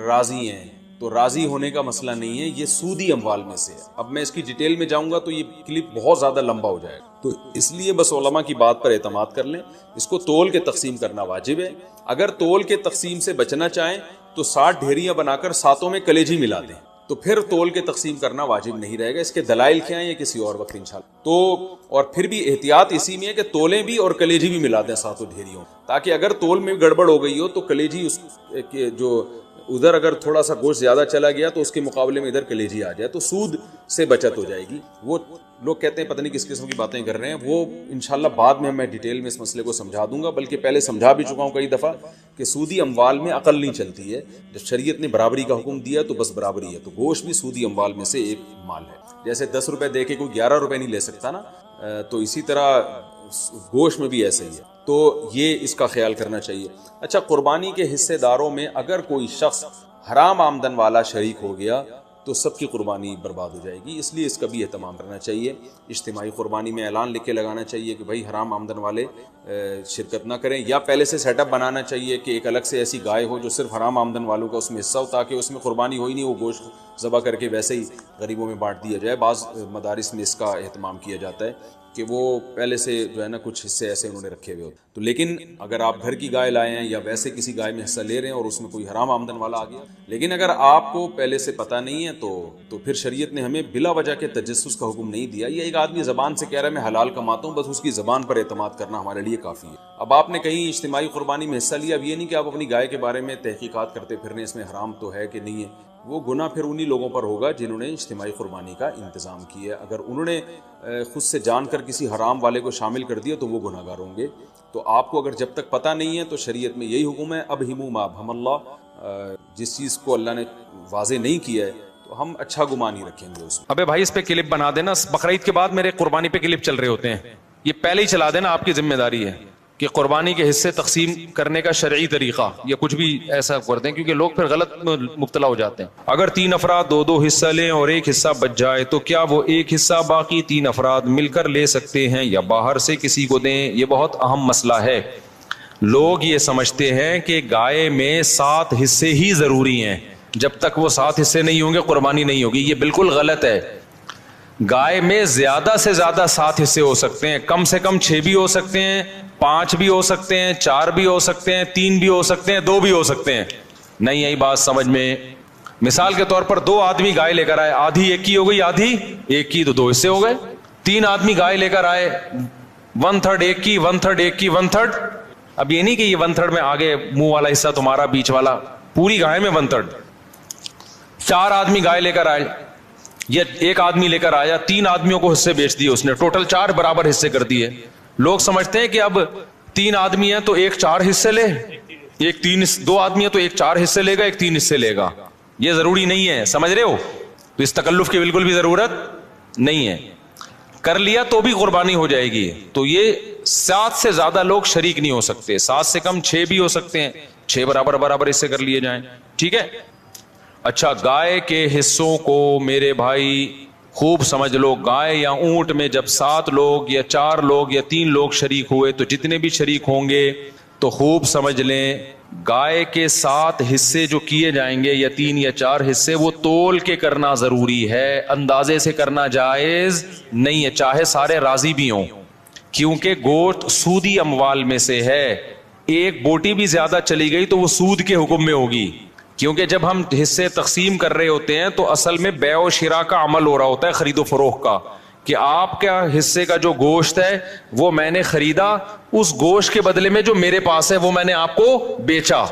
راضی ہیں، تو راضی ہونے کا مسئلہ نہیں ہے، یہ سودی اموال میں سے ہے. اب میں اس کی ڈیٹیل میں جاؤں گا تو یہ کلپ بہت زیادہ لمبا ہو جائے گا، تو اس لیے بس علماء کی بات پر اعتماد کر لیں. اس کو تول کے تقسیم کرنا واجب ہے. اگر تول کے تقسیم سے بچنا چاہیں تو 60 ڈھیریاں بنا کر 7 میں کلیجی ملا دیں، تو پھر تول کے تقسیم کرنا واجب نہیں رہے گا. اس کے دلائل کیا ہیں یہ کسی اور وقت انشاءاللہ. تو اور پھر بھی احتیاط اسی میں ہے کہ تولیں بھی اور کلیجی بھی ملا دیں 7 ڈھیریوں، تاکہ اگر تول میں گڑبڑ ہو گئی ہو تو کلیجی اس کے جو ادھر اگر تھوڑا سا گوشت زیادہ چلا گیا تو اس کے مقابلے میں ادھر کلیجی آ جائے تو سود سے بچت ہو جائے گی. وہ لوگ کہتے ہیں پتہ نہیں کس قسم کی باتیں کر رہے ہیں، وہ انشاءاللہ بعد میں ڈیٹیل میں اس مسئلے کو سمجھا دوں گا، بلکہ پہلے سمجھا بھی چکا ہوں کئی دفعہ کہ سودی اموال میں عقل نہیں چلتی ہے. جب شریعت نے برابری کا حکم دیا تو بس برابری ہے. تو گوشت بھی سودی اموال میں سے ایک مال ہے. جیسے 10 روپے دے کے کوئی 11 روپے نہیں لے سکتا نا، تو اسی طرح گوشت میں بھی ایسے ہی ہے. تو یہ اس کا خیال کرنا چاہیے. اچھا، قربانی کے حصے داروں میں اگر کوئی شخص حرام آمدن والا شریک ہو گیا تو سب کی قربانی برباد ہو جائے گی. اس لیے اس کا بھی اہتمام کرنا چاہیے. اجتماعی قربانی میں اعلان لکھ کے لگانا چاہیے کہ بھائی حرام آمدن والے شرکت نہ کریں، یا پہلے سے سیٹ اپ بنانا چاہیے کہ ایک الگ سے ایسی گائے ہو جو صرف حرام آمدن والوں کا اس میں حصہ ہو، تاکہ اس میں قربانی ہو ہی نہیں، وہ گوشت ذبح کر کے ویسے ہی غریبوں میں بانٹ دیا جائے. بعض مدارس میں اس کا اہتمام کیا جاتا ہے کہ وہ پہلے سے جو ہے نا کچھ حصے ایسے انہوں نے رکھے ہوئے ہوتے. تو لیکن اگر آپ گھر کی گائے لائے ہیں یا ویسے کسی گائے میں حصہ لے رہے ہیں اور اس میں کوئی حرام آمدن والا آ گیا، لیکن اگر آپ کو پہلے سے پتہ نہیں ہے تو پھر شریعت نے ہمیں بلا وجہ کے تجسس کا حکم نہیں دیا. یہ ایک آدمی زبان سے کہہ رہا ہے میں حلال کماتا ہوں، بس اس کی زبان پر اعتماد کرنا ہمارے لیے کافی ہے. اب آپ نے کہیں اجتماعی قربانی میں حصہ لیا، اب یہ نہیں کہ آپ اپنی گائے کے بارے میں تحقیقات کرتے پھرنے اس میں حرام تو ہے کہ نہیں ہے. وہ گناہ پھر انہی لوگوں پر ہوگا جنہوں نے اجتماعی قربانی کا انتظام کیا. اگر انہوں نے خود سے جان کر کسی حرام والے کو شامل کر دیا تو وہ گناہ گار ہوں گے. تو آپ کو اگر جب تک پتہ نہیں ہے تو شریعت میں یہی حکم ہے، ابہموا ما ابہم اللہ. جس چیز کو اللہ نے واضح نہیں کیا ہے تو ہم اچھا گمان ہی رکھیں گے اس میں. ابے بھائی اس پہ کلپ بنا دینا، بقرعید کے بعد میرے قربانی پہ کلپ چل رہے ہوتے ہیں، یہ پہلے ہی چلا دینا، آپ کی ذمہ داری ہے کہ قربانی کے حصے تقسیم کرنے کا شرعی طریقہ یا کچھ بھی ایسا کر دیں، کیونکہ لوگ پھر غلط مبتلا ہو جاتے ہیں. اگر 3 افراد 2 حصہ لیں اور ایک حصہ بچ جائے تو کیا وہ ایک حصہ باقی 3 افراد مل کر لے سکتے ہیں یا باہر سے کسی کو دیں؟ یہ بہت اہم مسئلہ ہے. لوگ یہ سمجھتے ہیں کہ گائے میں 7 حصے ہی ضروری ہیں، جب تک وہ 7 حصے نہیں ہوں گے قربانی نہیں ہوگی. یہ بالکل غلط ہے. گائے میں زیادہ سے زیادہ 7 حصے ہو سکتے ہیں, کم سے کم 6 بھی ہو سکتے ہیں, 5 بھی ہو سکتے ہیں, 4 بھی ہو سکتے ہیں, 3 بھی ہو سکتے ہیں, 2 بھی ہو سکتے ہیں. نہیں یہی بات سمجھ میں. مثال کے طور پر 2 آدمی گائے لے کر آئے, آدھی ایک کی ہو گئی, آدھی ایک کی, تو 2 حصے ہو گئے. 3 آدمی گائے لے کر آئے, 1/3 ایک کی, 1/3 ایک کی, 1/3. اب یہ نہیں کہ یہ 1/3 میں آگے منہ والا حصہ تمہارا, بیچ والا, پوری گائے میں 1/3. 4 آدمی گائے لے کر آئے, یہ ایک آدمی لے کر آیا, 3 آدمیوں کو حصے بیچ دیے اس نے, ٹوٹل 4 برابر حصے کر دیے. لوگ سمجھتے ہیں کہ اب 3 آدمی ہیں تو ایک 4 حصے لے, ایک 2 آدمی ہیں تو ایک 4 حصے لے گا, ایک 3 حصے لے گا. یہ ضروری نہیں ہے, سمجھ رہے ہو؟ تو اس تکلف کی بالکل بھی ضرورت نہیں ہے. کر لیا تو بھی قربانی ہو جائے گی. تو یہ 7 سے زیادہ لوگ شریک نہیں ہو سکتے, 7 سے کم 6 بھی ہو سکتے ہیں, 6 برابر حصے کر لیے جائیں. ٹھیک ہے. اچھا, گائے کے حصوں کو میرے بھائی خوب سمجھ لو. گائے یا اونٹ میں جب 7 لوگ یا 4 لوگ یا 3 لوگ شریک ہوئے تو جتنے بھی شریک ہوں گے تو خوب سمجھ لیں, گائے کے 7 حصے جو کیے جائیں گے یا 3 یا 4 حصے, وہ تول کے کرنا ضروری ہے, اندازے سے کرنا جائز نہیں ہے, چاہے سارے راضی بھی ہوں. کیونکہ گوشت سودی اموال میں سے ہے, ایک بوٹی بھی زیادہ چلی گئی تو وہ سود کے حکم میں ہوگی. کیونکہ جب ہم حصے تقسیم کر رہے ہوتے ہیں تو اصل میں بیع و شراء کا عمل ہو رہا ہوتا ہے, خرید و فروخت کا, کہ آپ کا حصے کا جو گوشت ہے وہ میں نے خریدا, اس گوشت کے بدلے میں جو میرے پاس ہے وہ میں نے آپ کو بیچا.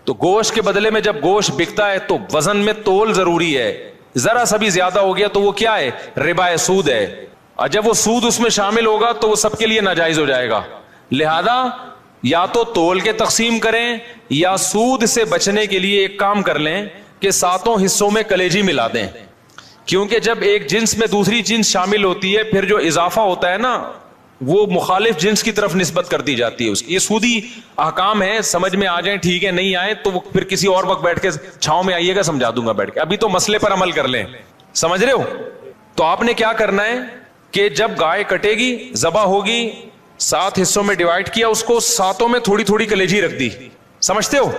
تو گوشت کے بدلے میں جب گوشت بکتا ہے تو وزن میں تول ضروری ہے, ذرا سا بھی زیادہ ہو گیا تو وہ کیا ہے؟ ربا, سود ہے. اور جب وہ سود اس میں شامل ہوگا تو وہ سب کے لیے ناجائز ہو جائے گا. لہذا یا تو تول کے تقسیم کریں یا سود سے بچنے کے لیے ایک کام کر لیں کہ 7 حصوں میں کلیجی ملا دیں. کیونکہ جب ایک جنس میں دوسری جنس شامل ہوتی ہے پھر جو اضافہ ہوتا ہے نا وہ مخالف جنس کی طرف نسبت کر دی جاتی ہے اس کی. یہ سودی احکام ہے, سمجھ میں آ جائیں ٹھیک ہے, نہیں آئے تو وہ پھر کسی اور وقت بیٹھ کے چھاؤں میں آئیے گا, سمجھا دوں گا بیٹھ کے. ابھی تو مسئلے پر عمل کر لیں, سمجھ رہے ہو؟ تو آپ نے کیا کرنا ہے کہ جب گائے کٹے گی, ذبح ہوگی, 7 حصوں میں ڈیوائڈ کیا اس کو, 7 میں تھوڑی تھوڑی کلیجی رکھ دی, سمجھتے ہو؟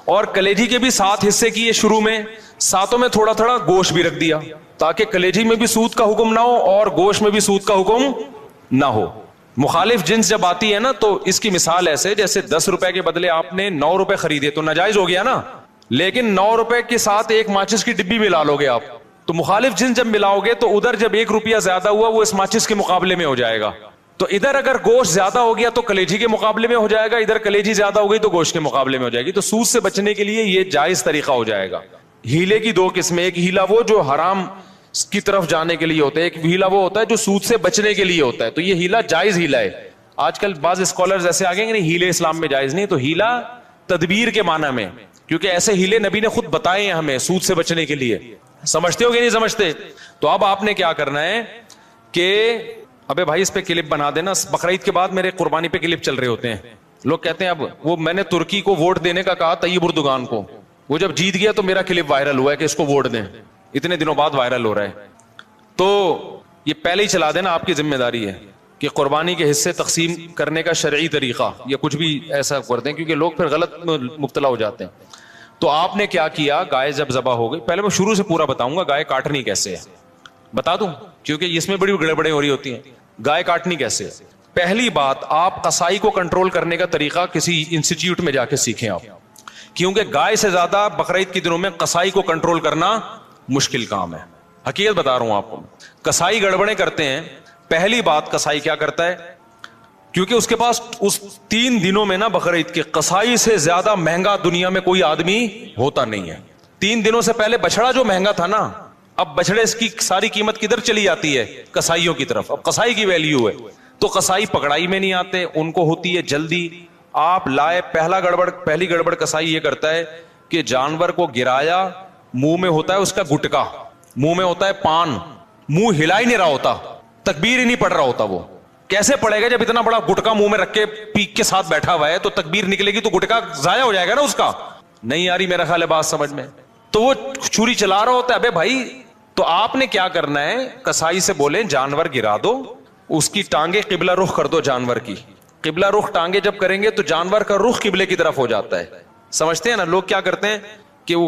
اور کلیجی کے بھی 7 حصے کیے شروع میں, 7 میں تھوڑا تھوڑا گوشت بھی رکھ دیا تاکہ کلیجی میں بھی سود کا حکم نہ ہو اور گوشت میں بھی سود کا حکم نہ ہو. مخالف جنس جب آتی ہے نا تو اس کی مثال ایسے, جیسے 10 روپے کے بدلے آپ نے 9 روپے خریدے تو ناجائز ہو گیا نا, لیکن 9 روپے کے ساتھ ایک ماچس کی ڈبی ملا لو گے آپ, تو مخالف جنس جب ملاؤ گے تو ادھر جب 1 روپیہ زیادہ ہوا وہ اس ماچس کے مقابلے میں ہو جائے گا. تو ادھر اگر گوشت زیادہ ہو گیا تو کلیجی کے مقابلے میں ہو جائے گا, ادھر کلیجی زیادہ ہو گئی تو گوشت کے مقابلے میں ہو جائے گی. تو سود سے بچنے کے لیے یہ جائز طریقہ ہو جائے گا. ہیلے کی 2 قسمیں, ایک ہیلا وہ جو حرام کی طرف جانے کے لیے ہوتا ہے, ایک ہیلا وہ ہوتا ہے جو سود سے بچنے کے لیے ہوتا ہے. تو یہ ہیلا جائز ہیلا ہے. آج کل بعض اسکالرز ایسے آگے نہیں ہیلے اسلام میں جائز نہیں, تو ہیلا تدبیر کے معنی میں, کیونکہ ایسے ہیلے نبی نے خود بتائے ہیں ہمیں سود سے بچنے کے لیے. سمجھتے ہو کہ نہیں سمجھتے؟ تو اب آپ نے کیا کرنا ہے کہ ابے بھائی اس پہ کلپ بنا دینا. بقرعید کے بعد میرے قربانی پہ کلپ چل رہے ہوتے ہیں, لوگ کہتے ہیں اب وہ میں نے ترکی کو ووٹ دینے کا کہا طیب اردوغان کو, وہ جب جیت گیا تو میرا کلپ وائرل ہوا ہے کہ اس کو ووٹ دیں, اتنے دنوں بعد وائرل ہو رہا ہے. تو یہ پہلے ہی چلا دینا, آپ کی ذمہ داری ہے کہ قربانی کے حصے تقسیم کرنے کا شرعی طریقہ یا کچھ بھی ایسا کر دیں, کیونکہ لوگ پھر غلط مبتلا ہو جاتے ہیں. تو آپ نے کیا کیا, گائے جب ذبح ہو گئی, پہلے میں شروع سے پورا بتاؤں گا گائے کاٹنی کیسے ہے, بتا دوں کیونکہ اس میں بڑی گڑبڑیں ہو رہی ہوتی ہیں. گائے کاٹنی کیسے؟ پہلی بات, آپ قصائی کو کنٹرول کرنے کا طریقہ کسی انسٹیٹیوٹ میں جا کے سیکھیں آپ, کیونکہ گائے سے زیادہ بقرعید کے دنوں میں قصائی کو کنٹرول کرنا مشکل کام ہے. حقیقت بتا رہا ہوں آپ کو, قصائی گڑبڑیں کرتے ہیں. پہلی بات, قصائی کیا کرتا ہے, کیونکہ اس کے پاس اس 3 دنوں میں نا بقرعید کے قصائی سے زیادہ مہنگا دنیا میں کوئی آدمی ہوتا نہیں ہے. 3 دنوں سے پہلے بچڑا جو مہنگا تھا نا, اب بچڑے اس کی ساری قیمت کدھر چلی جاتی ہے؟ قصائیوں کی طرف. اب قصائی کی ویلیو ہے, تو قصائی پکڑائی میں نہیں آتے, ان کو ہوتی ہے جلدی. آپ لائے, پہلی گڑبڑ قصائی یہ کرتا ہے کہ جانور کو گرایا, منہ میں ہوتا ہے اس کا گٹکا, منہ میں ہوتا ہے پان, منہ ہلا ہی نہیں رہا ہوتا, تکبیر ہی نہیں پڑھ رہا ہوتا. وہ کیسے پڑے گا جب اتنا بڑا گٹکا منہ میں رکھ کے پیک کے ساتھ بیٹھا ہوا ہے؟ تو تکبیر نکلے گی تو گٹکا ضائع ہو جائے گا نا اس کا. نہیں آ رہی میرا خیال ہے بات سمجھ میں؟ تو وہ چھری چلا رہا ہوتا ہے. ابے بھائی, تو آپ نے کیا کرنا ہے, قصائی سے بولیں جانور گرا دو, اس کی ٹانگیں قبلہ رخ کر دو. جانور کی قبلہ رخ ٹانگیں جب کریں گے تو جانور کا رخ قبلے کی طرف ہو جاتا ہے. سمجھتے ہیں نا؟ لوگ کیا کرتے ہیں کہ وہ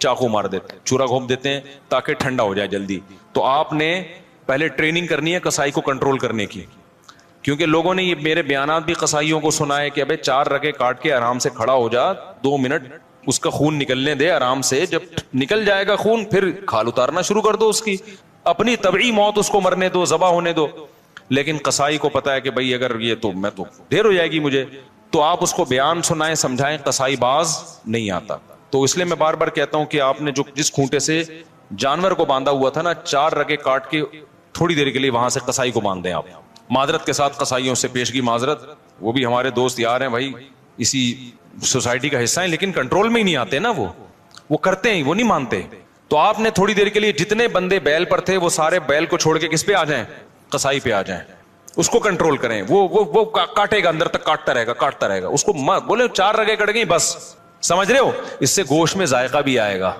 چاقو مار دیتے ہیں, چورا گھونپ دیتے ہیں تاکہ ٹھنڈا ہو جائے جلدی. تو آپ نے پہلے ٹریننگ کرنی ہے قصائی کو کنٹرول کرنے کی, کیونکہ لوگوں نے یہ میرے بیانات بھی قصائیوں کو سنا ہے کہ ابے 4 رگے کاٹ کے آرام سے کھڑا ہو جا, 2 منٹ اس کا خون نکلنے دے آرام سے, جب نکل جائے گا خون پھر کھال اتارنا شروع کر دو, اس کی اپنی طبعی موت اس کو مرنے دو, ذبح ہونے دو. لیکن قصائی کو پتا ہے کہ بھائی اگر یہ تو میں تو دیر ہو جائے گی مجھے, تو آپ اس کو بیان سنائیں سمجھائیں, قصائی باز نہیں آتا. تو اس لیے میں بار بار کہتا ہوں کہ آپ نے جو جس کھونٹے سے جانور کو باندھا ہوا تھا نا, 4 رگے کاٹ کے تھوڑی دیر کے لیے وہاں سے قصائی کو باندھ دیں آپ. معذرت کے ساتھ قصائیوں سے پیشگی معذرت, وہ بھی ہمارے دوست یار ہیں بھائی, اسی سوسائٹی کا حصہ ہیں, لیکن کنٹرول میں ہی نہیں آتے نا, وہ کرتے ہیں, وہ نہیں مانتے. تو آپ نے تھوڑی دیر کے لیے جتنے بندے بیل پر تھے وہ سارے بیل کو چھوڑ کے کس پہ آ جائیں, قصائی پہ آ جائیں, اس کو کنٹرول کریں. وہ کاٹے گا, اندر تک کاٹتا رہے گا, اس کو بولے 4 رگے کٹ گئی بس, سمجھ رہے ہو, اس سے گوشت میں ذائقہ بھی آئے گا,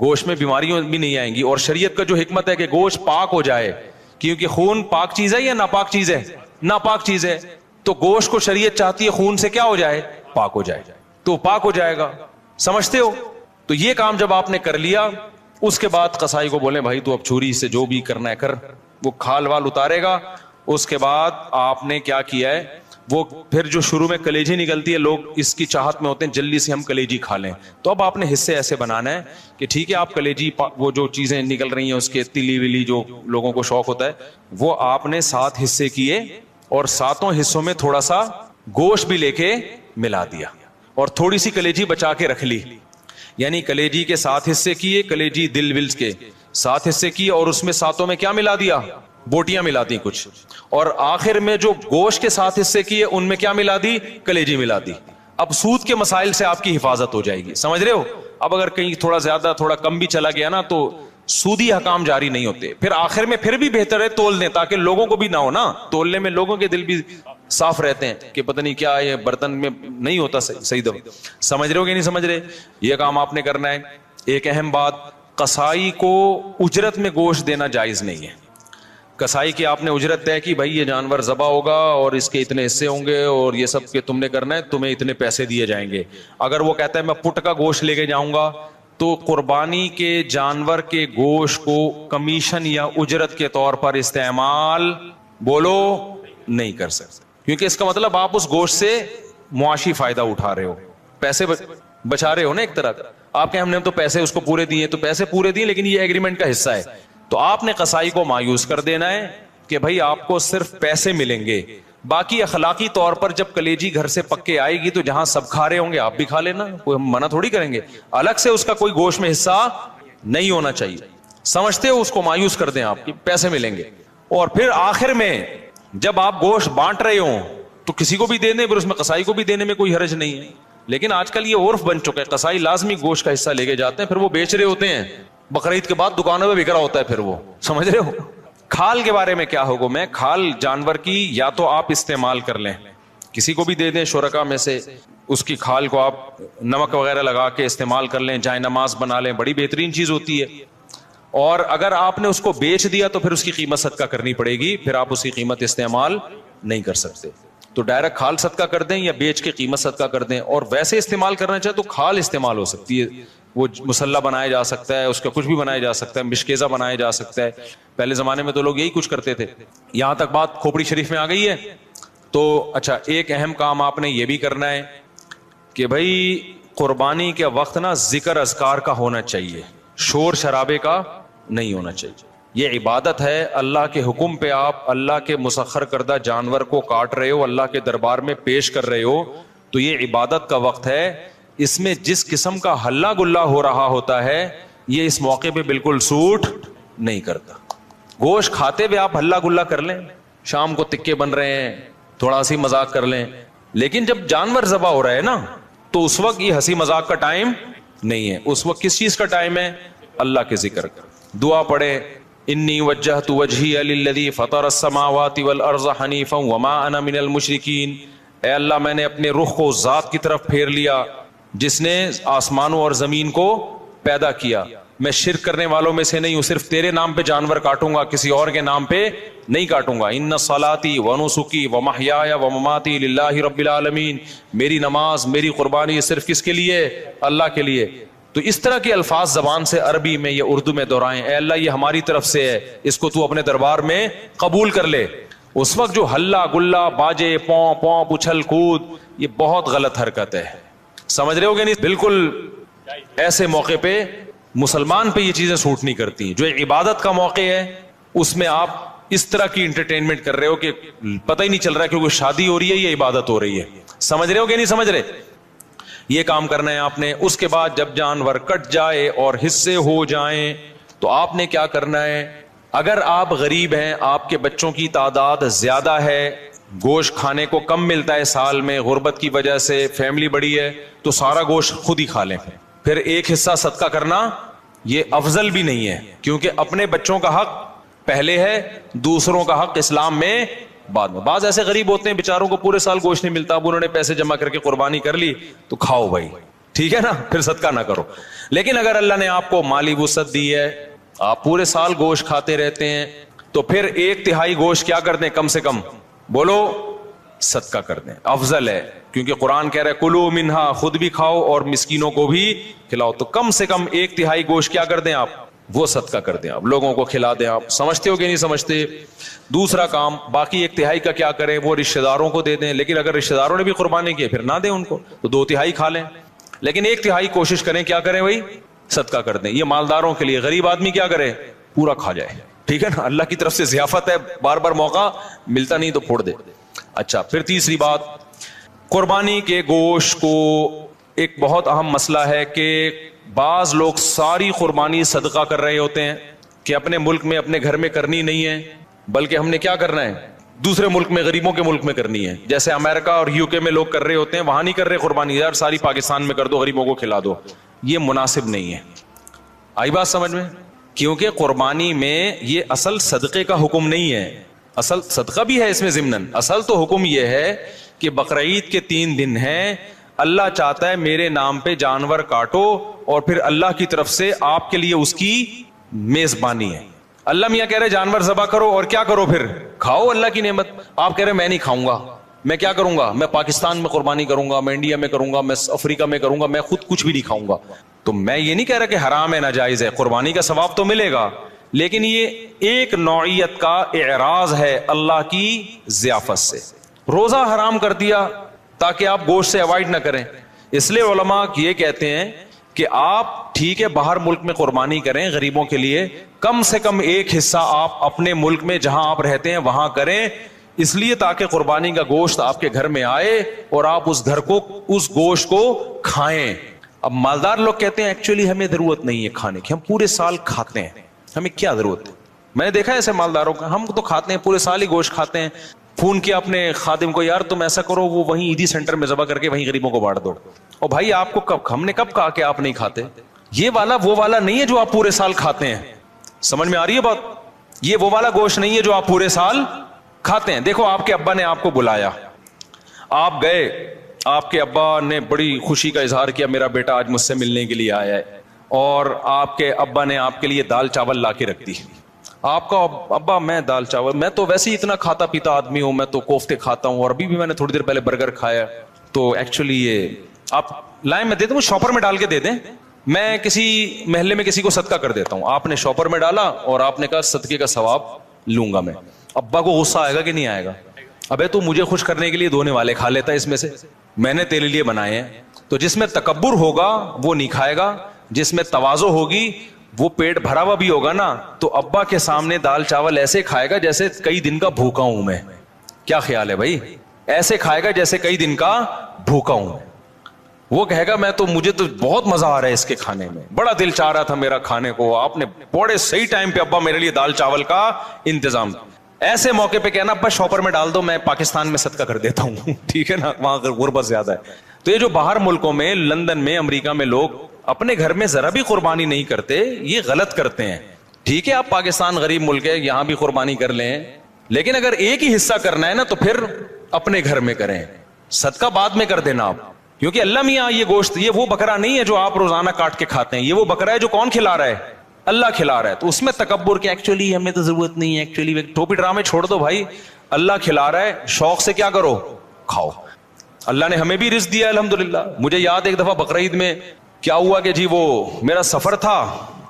گوشت میں بیماریاں بھی نہیں آئیں گی. اور شریعت کا جو حکمت ہے کہ گوشت پاک ہو جائے, کیونکہ خون پاک چیز ہے یا ناپاک چیز ہے, ناپاک چیز ہے, تو گوشت کو شریعت چاہتی ہے خون سے کیا ہو جائے, پاک ہو جائے, تو پاک ہو جائے گا. سمجھتے ہو؟ تو یہ کام جب آپ نے کر لیا, اس کے بعد قصائی کو بولیں بھائی تو اب چھری سے جو بھی کرنا ہے کر, وہ کھال وال اتارے گا. اس کے بعد آپ نے کیا کیا ہے, وہ پھر جو شروع میں کلیجی نکلتی ہے, لوگ اس کی چاہت میں ہوتے ہیں جلدی سے ہم کلیجی کھا لیں. تو اب آپ نے حصے ایسے بنانا ہے کہ ٹھیک ہے آپ کلیجی, وہ جو چیزیں نکل رہی ہیں اس کے تلی ولی جو لوگوں کو شوق ہوتا ہے, وہ آپ نے 7 حصے کیے, اور 7 حصوں میں تھوڑا سا گوشت بھی لے کے ملا دیا, اور تھوڑی سی کلیجی بچا کے رکھ لی. یعنی کلیجی کے 7 حصے کیے, کلیجی دل ولز کے 7 حصے کیے, اور اس میں 7 میں کیا ملا دیا, بوٹیاں ملا دی کچھ, اور آخر میں جو گوشت کے 7 حصے کیے ان میں کیا ملا دی, کلیجی ملا دی. اب سود کے مسائل سے آپ کی حفاظت ہو جائے گی, سمجھ رہے ہو. اب اگر کہیں تھوڑا زیادہ تھوڑا کم بھی چلا گیا نا, تو سودی حکام جاری نہیں ہوتے. پھر آخر میں پھر بھی بہتر ہے تول دیں, تاکہ لوگوں کو بھی نہ ہو نا, تولنے میں لوگوں کے دل بھی صاف رہتے ہیں کہ پتہ نہیں کیا یہ برتن میں نہیں ہوتا صحیح دفعہ. سمجھ رہے ہو کہ نہیں سمجھ رہے, یہ کام آپ نے کرنا ہے. ایک اہم بات, قصائی کو اجرت میں گوشت دینا جائز نہیں ہے. قصائی کی آپ نے اجرت طے کی, بھائی یہ جانور ذبح ہوگا اور اس کے اتنے حصے ہوں گے اور یہ سب کہ تم نے کرنا ہے, تمہیں اتنے پیسے دیے جائیں گے. اگر وہ کہتا ہے میں پٹ کا گوشت لے کے جاؤں گا, تو قربانی کے جانور کے گوشت کو کمیشن یا اجرت کے طور پر استعمال بولو نہیں کر سکتے, کیونکہ اس کا مطلب آپ اس گوشت سے معاشی فائدہ اٹھا رہے ہو, پیسے بچا رہے ہو نا ایک طرح کا. آپ کے ہم نے تو پیسے اس کو پورے دیے, تو پیسے پورے دیے لیکن یہ ایگریمنٹ کا حصہ ہے. تو آپ نے قصائی کو مایوس کر دینا ہے کہ بھائی آپ کو صرف پیسے ملیں گے, باقی اخلاقی طور پر جب کلیجی گھر سے پکے آئے گی تو جہاں سب کھا رہے ہوں گے آپ بھی کھا لینا, کوئی ہم منع تھوڑی کریں گے. الگ سے اس کا کوئی گوشت میں حصہ نہیں ہونا چاہیے, سمجھتے ہو, اس کو مایوس کر دیں آپ کی, پیسے ملیں گے. اور پھر آخر میں جب آپ گوشت بانٹ رہے ہوں تو کسی کو بھی دینے, پھر اس میں قصائی کو بھی دینے میں کوئی حرج نہیں ہے. لیکن آج کل یہ عرف بن چکا ہے, قصائی لازمی گوشت کا حصہ لے کے جاتے ہیں, پھر وہ بیچ رہے ہوتے ہیں, بقرعید کے بعد دکانوں پہ بک رہا ہوتا ہے پھر وہ, سمجھ رہے ہو. کھال کے بارے میں کیا حکم ہے, کھال جانور کی یا تو آپ استعمال کر لیں, کسی کو بھی دے دیں شرکا میں سے, اس کی کھال کو آپ نمک وغیرہ لگا کے استعمال کر لیں, جائے نماز بنا لیں, بڑی بہترین چیز ہوتی ہے. اور اگر آپ نے اس کو بیچ دیا تو پھر اس کی قیمت صدقہ کرنی پڑے گی, پھر آپ اس کی قیمت استعمال نہیں کر سکتے. تو ڈائریکٹ کھال صدقہ کر دیں یا بیچ کے قیمت صدقہ کر دیں. اور ویسے استعمال کرنا چاہے تو کھال استعمال ہو سکتی ہے, وہ مسلح بنایا جا سکتا ہے, اس کا کچھ بھی بنایا جا سکتا ہے, مشکیزہ بنایا جا سکتا ہے. پہلے زمانے میں تو لوگ یہی کچھ کرتے تھے. یہاں تک بات کھوپڑی شریف میں آ گئی ہے. تو اچھا, ایک اہم کام آپ نے یہ بھی کرنا ہے کہ بھائی قربانی کے وقت نا ذکر اذکار کا ہونا چاہیے, شور شرابے کا نہیں ہونا چاہیے. یہ عبادت ہے, اللہ کے حکم پہ آپ اللہ کے مسخر کردہ جانور کو کاٹ رہے ہو, اللہ کے دربار میں پیش کر رہے ہو, تو یہ عبادت کا وقت ہے. اس میں جس قسم کا ہلہ گلہ ہو رہا ہوتا ہے یہ اس موقع پہ بالکل سوٹ نہیں کرتا. گوشت کھاتے ہوئے آپ ہلہ گلہ کر لیں, شام کو تکے بن رہے ہیں, تھوڑا ہنسی مذاق کر لیں, لیکن جب جانور ذبح ہو رہا ہے نا تو اس وقت یہ ہنسی مذاق کا ٹائم نہیں ہے. اس وقت کس چیز کا ٹائم ہے, اللہ کے ذکر کا. دعا پڑھے, انی وجہت وجہی للذی فطر السماوات والارض حنیفا وما انا من المشرکین. اے اللہ میں نے اپنے رخ کو ذات کی طرف پھیر لیا جس نے آسمانوں اور زمین کو پیدا کیا, میں شرک کرنے والوں میں سے نہیں ہوں, صرف تیرے نام پہ جانور کاٹوں گا, کسی اور کے نام پہ نہیں کاٹوں گا. ان صلاتی ونسکی ومحیایا ومماتی للہ رب العالمین. میری نماز میری قربانی صرف کس کے لیے, اللہ کے لیے. تو اس طرح کے الفاظ زبان سے عربی میں یا اردو میں دہرائیں، اے اللہ یہ ہماری طرف سے ہے، اس کو تو اپنے دربار میں قبول کر لے. اس وقت جو ہلا گلا، باجے، پوں پوں، اچھل کود، یہ بہت غلط حرکت ہے. سمجھ رہے ہو گے نہیں؟ بالکل ایسے موقع پہ مسلمان پہ یہ چیزیں سوٹ نہیں کرتی. جو عبادت کا موقع ہے اس میں آپ اس طرح کی انٹرٹینمنٹ کر رہے ہو کہ پتہ ہی نہیں چل رہا ہے کہ کوئی شادی ہو رہی ہے یا عبادت ہو رہی ہے. سمجھ رہے ہو کہ نہیں سمجھ رہے؟ یہ کام کرنا ہے آپ نے. اس کے بعد جب جانور کٹ جائے اور حصے ہو جائیں تو آپ نے کیا کرنا ہے؟ اگر آپ غریب ہیں، آپ کے بچوں کی تعداد زیادہ ہے، گوشت کھانے کو کم ملتا ہے سال میں غربت کی وجہ سے، فیملی بڑی ہے، تو سارا گوشت خود ہی کھا لیں. پھر ایک حصہ صدقہ کرنا یہ افضل بھی نہیں ہے، کیونکہ اپنے بچوں کا حق پہلے ہے، دوسروں کا حق اسلام میں بعد میں. بعض ایسے غریب ہوتے ہیں بیچاروں کو پورے سال گوشت نہیں ملتا، اب انہوں نے پیسے جمع کر کے قربانی کر لی تو کھاؤ بھائی، ٹھیک ہے نا، پھر صدقہ نہ کرو. لیکن اگر اللہ نے آپ کو مالی وسعت دی ہے، آپ پورے سال گوشت کھاتے رہتے ہیں، تو پھر 1/3 گوشت کیا کر دیں؟ کم سے کم بولو صدقہ کر دیں، افضل ہے. کیونکہ قرآن کہہ رہا ہے کلو منہا، خود بھی کھاؤ اور مسکینوں کو بھی کھلاؤ. تو کم سے کم 1/3 گوشت کیا کر دیں آپ؟ وہ صدقہ کر دیں، آپ لوگوں کو کھلا دیں. آپ سمجھتے ہو کہ نہیں سمجھتے؟ دوسرا کام، باقی 1/3 کا کیا کریں؟ وہ رشتہ داروں کو دے دیں. لیکن اگر رشتہ داروں نے بھی قربانی کی پھر نہ دیں ان کو، تو 2/3 کھا لیں. لیکن 1/3 کوشش کریں کیا کریں بھائی؟ صدقہ کر دیں. یہ مالداروں کے لیے. غریب آدمی کیا کرے؟ پورا کھا جائے، ٹھیک ہے نا. اللہ کی طرف سے ضیافت ہے، بار بار موقع ملتا نہیں تو پھوڑ دے. اچھا، پھر تیسری بات، قربانی کے گوشت کو ایک بہت اہم مسئلہ ہے کہ بعض لوگ ساری قربانی صدقہ کر رہے ہوتے ہیں کہ اپنے ملک میں اپنے گھر میں کرنی نہیں ہے، بلکہ ہم نے کیا کرنا ہے؟ دوسرے ملک میں، غریبوں کے ملک میں کرنی ہے. جیسے امریکہ اور UK میں لوگ کر رہے ہوتے ہیں، وہاں نہیں کر رہے قربانی، یار ساری پاکستان میں کر دو، غریبوں کو کھلا دو. یہ مناسب نہیں ہے. آئی بات سمجھ میں؟ کیونکہ قربانی میں یہ اصل صدقے کا حکم نہیں ہے. اصل صدقہ بھی ہے اس میں ضمناً، اصل تو حکم یہ ہے کہ بقرعید کے 3 دن ہیں، اللہ چاہتا ہے میرے نام پہ جانور کاٹو اور پھر اللہ کی طرف سے آپ کے لیے اس کی میزبانی ہے. اللہ میاں کہہ رہے جانور ذبح کرو اور کیا کرو؟ پھر کھاؤ اللہ کی نعمت. آپ کہہ رہے میں نہیں کھاؤں گا، میں کیا کروں گا؟ میں پاکستان میں قربانی کروں گا، میں انڈیا میں کروں گا، میں افریقہ میں کروں گا، میں خود کچھ بھی نہیں کھاؤں گا. تو میں یہ نہیں کہہ رہا کہ حرام ہے، ناجائز ہے، قربانی کا ثواب تو ملے گا، لیکن یہ ایک نوعیت کا اعراض ہے اللہ کی ضیافت سے. روزہ حرام کر دیا تاکہ آپ گوشت سے اوائڈ نہ کریں. اس لیے علماء یہ کہتے ہیں کہ آپ ٹھیک ہے باہر ملک میں قربانی کریں غریبوں کے لیے، کم سے کم ایک حصہ آپ اپنے ملک میں جہاں آپ رہتے ہیں وہاں کریں، اس لیے تاکہ قربانی کا گوشت آپ کے گھر میں آئے اور آپ اس گھر کو، اس گوشت کو کھائیں. اب مالدار لوگ کہتے ہیں ایکچولی ہمیں ضرورت نہیں ہے کھانے کی، ہم پورے سال کھاتے ہیں، ہمیں کیا ضرورت ہے؟ میں نے دیکھا ہے ایسے مالداروں کا، ہم تو کھاتے ہیں پورے سال ہی گوشت کھاتے ہیں. فون کیا اپنے خادم کو، یار تم ایسا کرو وہ وہیں عیدی سینٹر میں ذبح کر کے وہیں غریبوں کو بانٹ دو. اور بھائی آپ کو کب، ہم نے کب کہا کہ آپ نہیں کھاتے؟ یہ والا وہ والا نہیں ہے جو آپ پورے سال کھاتے ہیں. سمجھ میں آ رہی ہے بات؟ یہ وہ والا گوشت نہیں ہے جو آپ پورے سال کھاتے ہیں. دیکھو آپ کے ابا نے آپ کو بلایا، آپ گئے، آپ کے ابا نے بڑی خوشی کا اظہار کیا میرا بیٹا آج مجھ سے ملنے کے لیے آیا ہے، اور آپ کے ابا نے آپ کے لیے دال چاول لا کے رکھ دی. آپ کا ابا میں دال چاول، میں تو ویسے ہی اتنا کھاتا پیتا آدمی ہوں، میں تو کوفتے کھاتا ہوں اور ابھی بھی میں نے تھوڑی دیر پہلے برگر کھایا، تو ایکچولی یہ آپ لائیں میں دے دوں، شاپر میں ڈال کے دے دیں، میں کسی محلے میں کسی کو صدقہ کر دیتا ہوں. آپ نے شاپر میں ڈالا اور آپ نے کہا صدقے کا ثواب لوں گا میں. ابا کو غصہ آئے گا کہ نہیں آئے گا؟ ابے تو مجھے خوش کرنے کے لیے دھونے والے کھا لیتا ہے اس میں سے، میں نے تیرے لیے بنائے ہیں. تو جس میں تکبر ہوگا وہ نہیں کھائے گا، جس میں تواضع ہوگی وہ پیٹ بھرا ہوا بھی ہوگا نا، تو ابا کے سامنے دال چاول ایسے کھائے گا جیسے کئی دن کا بھوکا ہوں میں. کیا خیال ہے بھائی؟ ایسے کھائے گا جیسے کئی دن کا بھوکا ہوں. وہ کہے گا میں تو، مجھے تو بہت مزہ آ رہا ہے اس کے کھانے میں، بڑا دل چاہ رہا تھا میرا کھانے کو، آپ نے بڑے صحیح ٹائم پہ ابا میرے لیے دال چاول کا انتظام. ایسے موقع پہ کہنا ابا شاپر میں ڈال دو، میں پاکستان میں صدقہ کر دیتا ہوں. ٹھیک ہے نا، وہاں غربت زیادہ ہے. تو یہ جو باہر ملکوں میں، لندن میں، امریکہ میں لوگ اپنے گھر میں ذرا بھی قربانی نہیں کرتے، یہ غلط کرتے ہیں. ٹھیک ہے آپ پاکستان غریب ملک ہے، یہاں بھی قربانی کر لیں، لیکن اگر ایک ہی حصہ کرنا ہے نا تو پھر اپنے گھر میں کریں، صدقہ بعد میں کر دینا آپ. کیونکہ اللہ میاں یہ گوشت، یہ وہ بکرا نہیں ہے جو آپ روزانہ کاٹ کے کھاتے ہیں، یہ وہ بکرا ہے جو کون کھلا رہا ہے؟ اللہ کھلا رہا ہے. تو اس میں تکبر کہ ایکچولی ہمیں تو ضرورت نہیں ہے، ایکچولی ٹوپی ڈرامے چھوڑ دو بھائی، اللہ کھلا رہا ہے، شوق سے کیا کرو؟ کھاؤ. اللہ نے ہمیں بھی رزق دیا الحمدللہ. مجھے یاد ایک دفعہ بقرعید میں کیا ہوا کہ جی وہ میرا سفر تھا,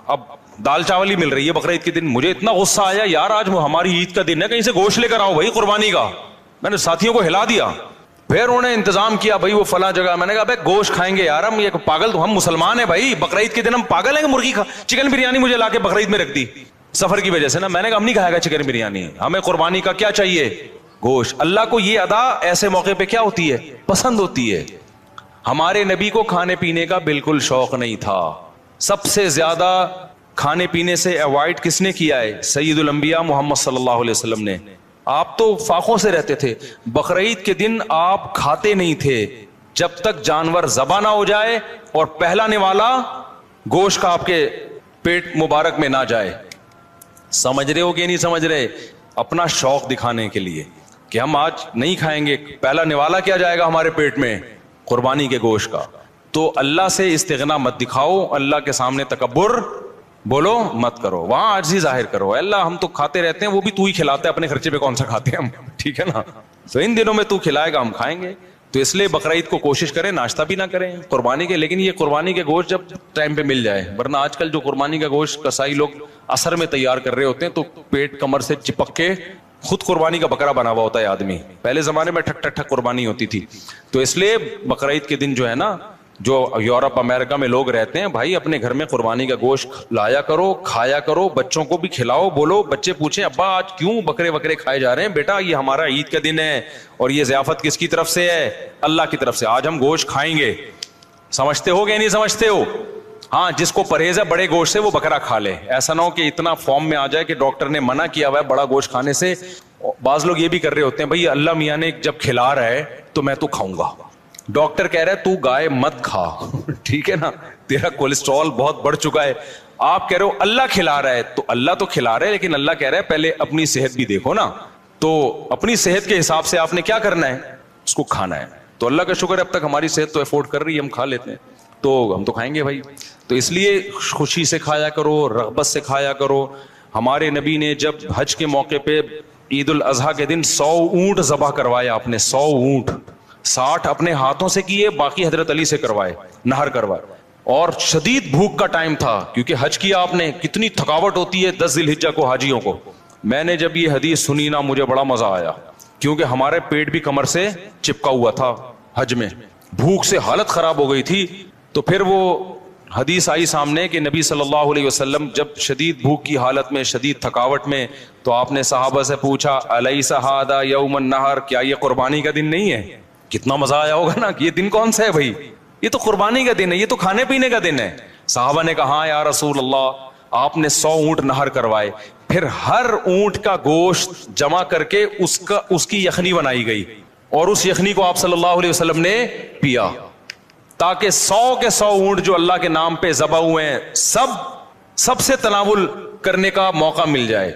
اب دال چاول ہی مل رہی ہے بقرعید کے دن. مجھے اتنا غصہ آیا, یار آج ہماری عید کا دن ہے, کہیں سے گوشت لے کر آؤ بھائی قربانی کا. میں نے ساتھیوں کو ہلا دیا, پھر انہوں نے انتظام کیا بھائی وہ فلاں جگہ. میں نے کہا بھائی گوشت کھائیں گے یار, ہم یہ پاگل, تو ہم مسلمان ہیں بھائی, بقرعید کے دن ہم پاگل ہیں کہ مرغی چکن بریانی مجھے لا کے بقرعید میں رکھ دی سفر کی وجہ سے نا. میں نے کہا ہم نہیں کھائے گا چکن بریانی, ہمیں قربانی کا کیا چاہیے, گوشت. اللہ کو یہ ادا ایسے موقع پہ کیا ہوتی ہے, پسند ہوتی ہے. ہمارے نبی کو کھانے پینے کا بالکل شوق نہیں تھا. سب سے زیادہ کھانے پینے سے اوائڈ کس نے کیا ہے, سید الانبیاء محمد صلی اللہ علیہ وسلم نے. آپ تو فاقوں سے رہتے تھے. بقرعید کے دن آپ کھاتے نہیں تھے جب تک جانور ذبح نہ ہو جائے اور پہلا نوالا گوشت کا آپ کے پیٹ مبارک میں نہ جائے. سمجھ رہے ہو کہ نہیں سمجھ رہے؟ اپنا شوق دکھانے کے لیے کہ ہم آج نہیں کھائیں گے, پہلا نوالا کیا جائے گا ہمارے پیٹ میں, قربانی کے گوشت کا. تو اللہ سے استغنا مت دکھاؤ, اللہ کے سامنے تکبر بولو مت کرو, وہاں عاجزی ظاہر کرو. اللہ ہم تو کھاتے رہتے ہیں, وہ بھی تو ہی کھلاتا ہے, اپنے خرچے پہ کون سا کھاتے ہیں ہم, ٹھیک ہے نا. تو ان دنوں میں تو کھلائے گا, ہم کھائیں گے. تو اس لیے بقرعید کو کوشش کریں ناشتہ بھی نہ کریں قربانی کے, لیکن یہ قربانی کے گوشت جب ٹائم پہ مل جائے. ورنہ آج کل جو قربانی کا گوشت کسائی لوگ اثر میں تیار کر رہے ہوتے ہیں تو پیٹ کمر سے چپک کے خود قربانی کا بکرا بنا ہوا ہوتا ہے آدمی. پہلے زمانے میں ٹھک ٹھک ٹھک قربانی ہوتی تھی. تو اس لیے بقرعید کے دن جو ہے نا, جو یورپ امریکہ میں لوگ رہتے ہیں, بھائی اپنے گھر میں قربانی کا گوشت لایا کرو, کھایا کرو, بچوں کو بھی کھلاؤ. بولو, بچے پوچھیں ابا آج کیوں بکرے وکرے کھائے جا رہے ہیں؟ بیٹا یہ ہمارا عید کا دن ہے اور یہ ضیافت کس کی طرف سے ہے؟ اللہ کی طرف سے. آج ہم گوشت کھائیں گے. سمجھتے ہو کہ نہیں سمجھتے ہو؟ ہاں, جس کو پرہیز ہے بڑے گوشت سے وہ بکرا کھا لے. ایسا نہ ہو کہ اتنا فارم میں آ جائے کہ ڈاکٹر نے منع کیا ہوا ہے بڑا گوشت کھانے سے. بعض لوگ یہ بھی کر رہے ہوتے ہیں, بھائی اللہ میاں نے جب کھلا رہا ہے تو میں تو کھاؤں گا. ڈاکٹر کہہ رہا ہے تو گائے مت کھا, ٹھیک ہے نا, تیرا کولیسٹرول بہت بڑھ چکا ہے. آپ کہہ رہے ہو اللہ کھلا رہا ہے, تو اللہ تو کھلا رہا ہے, لیکن اللہ کہہ رہا ہے پہلے اپنی صحت بھی دیکھو نا. تو اپنی صحت کے حساب سے آپ نے کیا کرنا ہے, اس کو کھانا ہے. تو اللہ کا شکر ہے اب تک ہماری صحت تو افورڈ کر رہی ہے, ہم کھا لیتے ہیں, تو ہم تو کھائیں گے بھائی. تو اس لیے خوشی سے کھایا کرو, رغبت سے کھایا کرو. ہمارے نبی نے جب حج کے موقع پہ عید الاضحیٰ کے دن 100 اونٹ ذبح کروائے آپ نے, 100 اونٹ. 60 اپنے ہاتھوں سے کیے, باقی حضرت علی سے کروائے, نہر کروائے. اور شدید بھوک کا ٹائم تھا کیونکہ حج کیا آپ نے, کتنی تھکاوٹ ہوتی ہے 10 ذی الحجہ کو حاجیوں کو. میں نے جب یہ حدیث سنی نا مجھے بڑا مزہ آیا, کیونکہ ہمارے پیٹ بھی کمر سے چپکا ہوا تھا حج میں, بھوک سے حالت خراب ہو گئی تھی. تو پھر وہ حدیث آئی سامنے کہ نبی صلی اللہ علیہ وسلم جب شدید بھوک کی حالت میں, شدید تھکاوٹ میں, تو آپ نے صحابہ سے پوچھا الیس ھذا یوم النحر, کیا یہ قربانی کا دن نہیں ہے؟ کتنا مزہ آیا ہوگا نا, یہ دن کون سا ہے بھائی, یہ تو قربانی کا دن ہے, یہ تو کھانے پینے کا دن ہے. صحابہ نے کہا ہاں یا رسول اللہ. آپ نے 100 اونٹ نہر کروائے, پھر ہر اونٹ کا گوشت جمع کر کے اس کی یخنی بنائی گئی, اور اس یخنی کو آپ صلی اللہ علیہ وسلم نے پیا, تاکہ 100 کے 100 اونٹ جو اللہ کے نام پہ ذبح ہوئے ہیں سب سے تناول کرنے کا موقع مل جائے.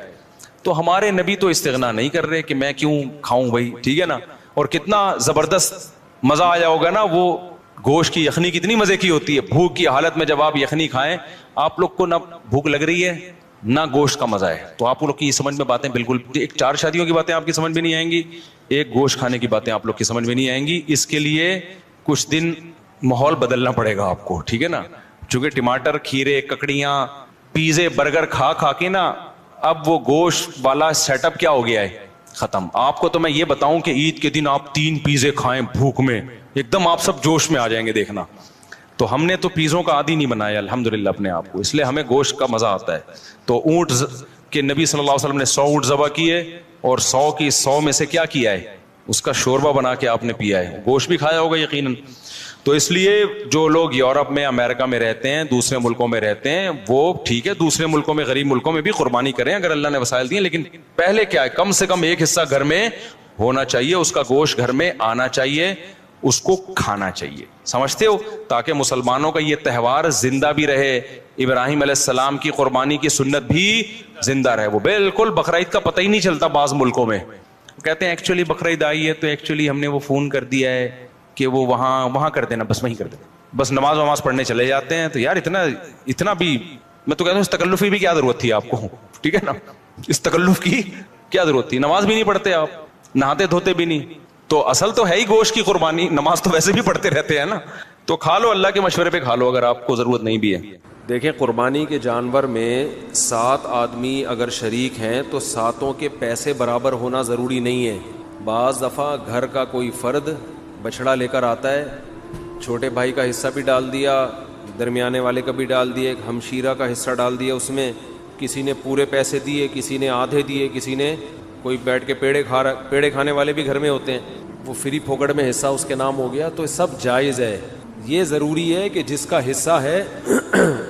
تو ہمارے نبی تو استغنا نہیں کر رہے کہ میں کیوں کھاؤں بھائی, ٹھیک ہے نا. اور کتنا زبردست مزہ آیا ہوگا نا, وہ گوشت کی یخنی کتنی مزے کی ہوتی ہے. بھوک کی حالت میں جب آپ یخنی کھائیں, آپ لوگ کو نہ بھوک لگ رہی ہے نہ گوشت کا مزہ ہے, تو آپ لوگ کی سمجھ میں باتیں بالکل, ایک 4 شادیوں کی باتیں آپ کی سمجھ میں نہیں آئیں گی, ایک گوشت کھانے کی باتیں آپ لوگ کی سمجھ میں نہیں آئیں گی. اس کے لیے کچھ دن ماحول بدلنا پڑے گا آپ کو, ٹھیک ہے نا. چونکہ ٹماٹر, کھیرے, ککڑیاں, پیزے, برگر کھا کھا کے نا اب وہ گوشت والا سیٹ اپ کیا ہو گیا ہے, ختم. آپ کو تو میں یہ بتاؤں کہ عید کے دن آپ 3 پیزے کھائیں بھوک میں, ایک دم آپ سب جوش میں آ جائیں گے, دیکھنا. تو ہم نے تو پیزوں کا عادی نہیں بنایا الحمدللہ اپنے آپ کو, اس لیے ہمیں گوشت کا مزہ آتا ہے. تو اونٹ کے نبی صلی اللہ علیہ وسلم نے 100 اونٹ ذبح کیے, اور 100 کی 100 میں سے کیا کیا ہے, اس کا شوربہ بنا کے آپ نے پیا ہے. گوشت بھی کھایا ہوگا یقیناً. تو اس لیے جو لوگ یورپ میں, امریکہ میں رہتے ہیں, دوسرے ملکوں میں رہتے ہیں, وہ ٹھیک ہے دوسرے ملکوں میں, غریب ملکوں میں بھی قربانی کریں اگر اللہ نے وسائل دیے, لیکن پہلے کیا ہے, کم سے کم ایک حصہ گھر میں ہونا چاہیے, اس کا گوشت گھر میں آنا چاہیے, اس کو کھانا چاہیے. سمجھتے ہو, تاکہ مسلمانوں کا یہ تہوار زندہ بھی رہے, ابراہیم علیہ السلام کی قربانی کی سنت بھی زندہ رہے. وہ بالکل بقرعید کا پتہ ہی نہیں چلتا بعض ملکوں میں, کہتے ہیں ایکچولی بقرعید آئی ہے تو ایکچولی ہم نے وہ فون کر دیا ہے کہ وہ وہاں کر دینا, بس وہیں کر دینا, بس نماز پڑھنے چلے جاتے ہیں. تو یار اتنا بھی, میں تو کہتا ہوں اس تکلف کی بھی کیا ضرورت تھی آپ کو, ٹھیک ہے نا, اس تکلف کی کیا ضرورت تھی. نماز بھی نہیں پڑھتے آپ, نہاتے دھوتے بھی نہیں, تو اصل تو ہے ہی گوشت کی قربانی, نماز تو ویسے بھی پڑھتے رہتے ہیں نا, تو کھا لو, اللہ کے مشورے پہ کھا لو اگر آپ کو ضرورت نہیں بھی ہے. دیکھیں قربانی کے جانور میں 7 آدمی اگر شریک ہیں تو 7 کے پیسے برابر ہونا ضروری نہیں ہے. بعض دفعہ گھر کا کوئی فرد بچڑا لے کر آتا ہے, چھوٹے بھائی کا حصہ بھی ڈال دیا, درمیانے والے کا بھی ڈال دیا, ایک ہمشیرہ کا حصہ ڈال دیا, اس میں کسی نے پورے پیسے دیے, کسی نے آدھے دیے, کسی نے کوئی بیٹھ کے پیڑے کھانے والے بھی گھر میں ہوتے ہیں, وہ فری پھوکڑ میں حصہ اس کے نام ہو گیا. تو سب جائز ہے. یہ ضروری ہے کہ جس کا حصہ ہے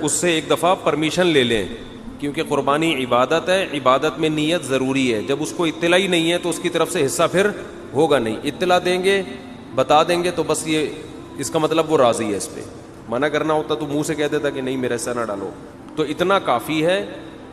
اس سے ایک دفعہ پرمیشن لے لیں, کیونکہ قربانی عبادت ہے, عبادت میں نیت ضروری ہے. جب اس کو اطلاع ہی نہیں ہے تو اس کی طرف سے حصہ پھر ہوگا نہیں. اطلاع دیں گے, بتا دیں گے تو بس یہ اس کا مطلب وہ راضی ہے. اس پہ منع کرنا ہوتا تو منہ سے کہہ دیتا کہ نہیں میرا حصہ نہ ڈالو. تو اتنا کافی ہے,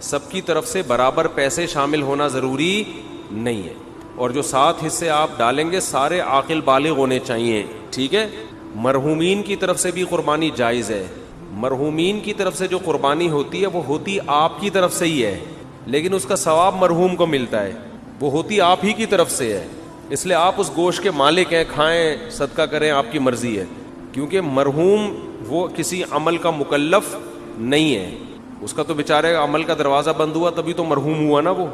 سب کی طرف سے برابر پیسے شامل ہونا ضروری نہیں ہے. اور جو 7 حصے آپ ڈالیں گے سارے عاقل بالغ ہونے چاہیے, ٹھیک ہے. مرحومین کی طرف سے بھی قربانی جائز ہے. مرحومین کی طرف سے جو قربانی ہوتی ہے وہ ہوتی آپ کی طرف سے ہی ہے, لیکن اس کا ثواب مرحوم کو ملتا ہے, وہ ہوتی آپ ہی کی طرف سے ہے. اس لیے آپ اس گوشت کے مالک ہیں, کھائیں صدقہ کریں, آپ کی مرضی ہے. کیونکہ مرحوم وہ کسی عمل کا مکلف نہیں ہے, اس کا تو بیچارے عمل کا دروازہ بند ہوا تبھی تو مرحوم ہوا نا. وہ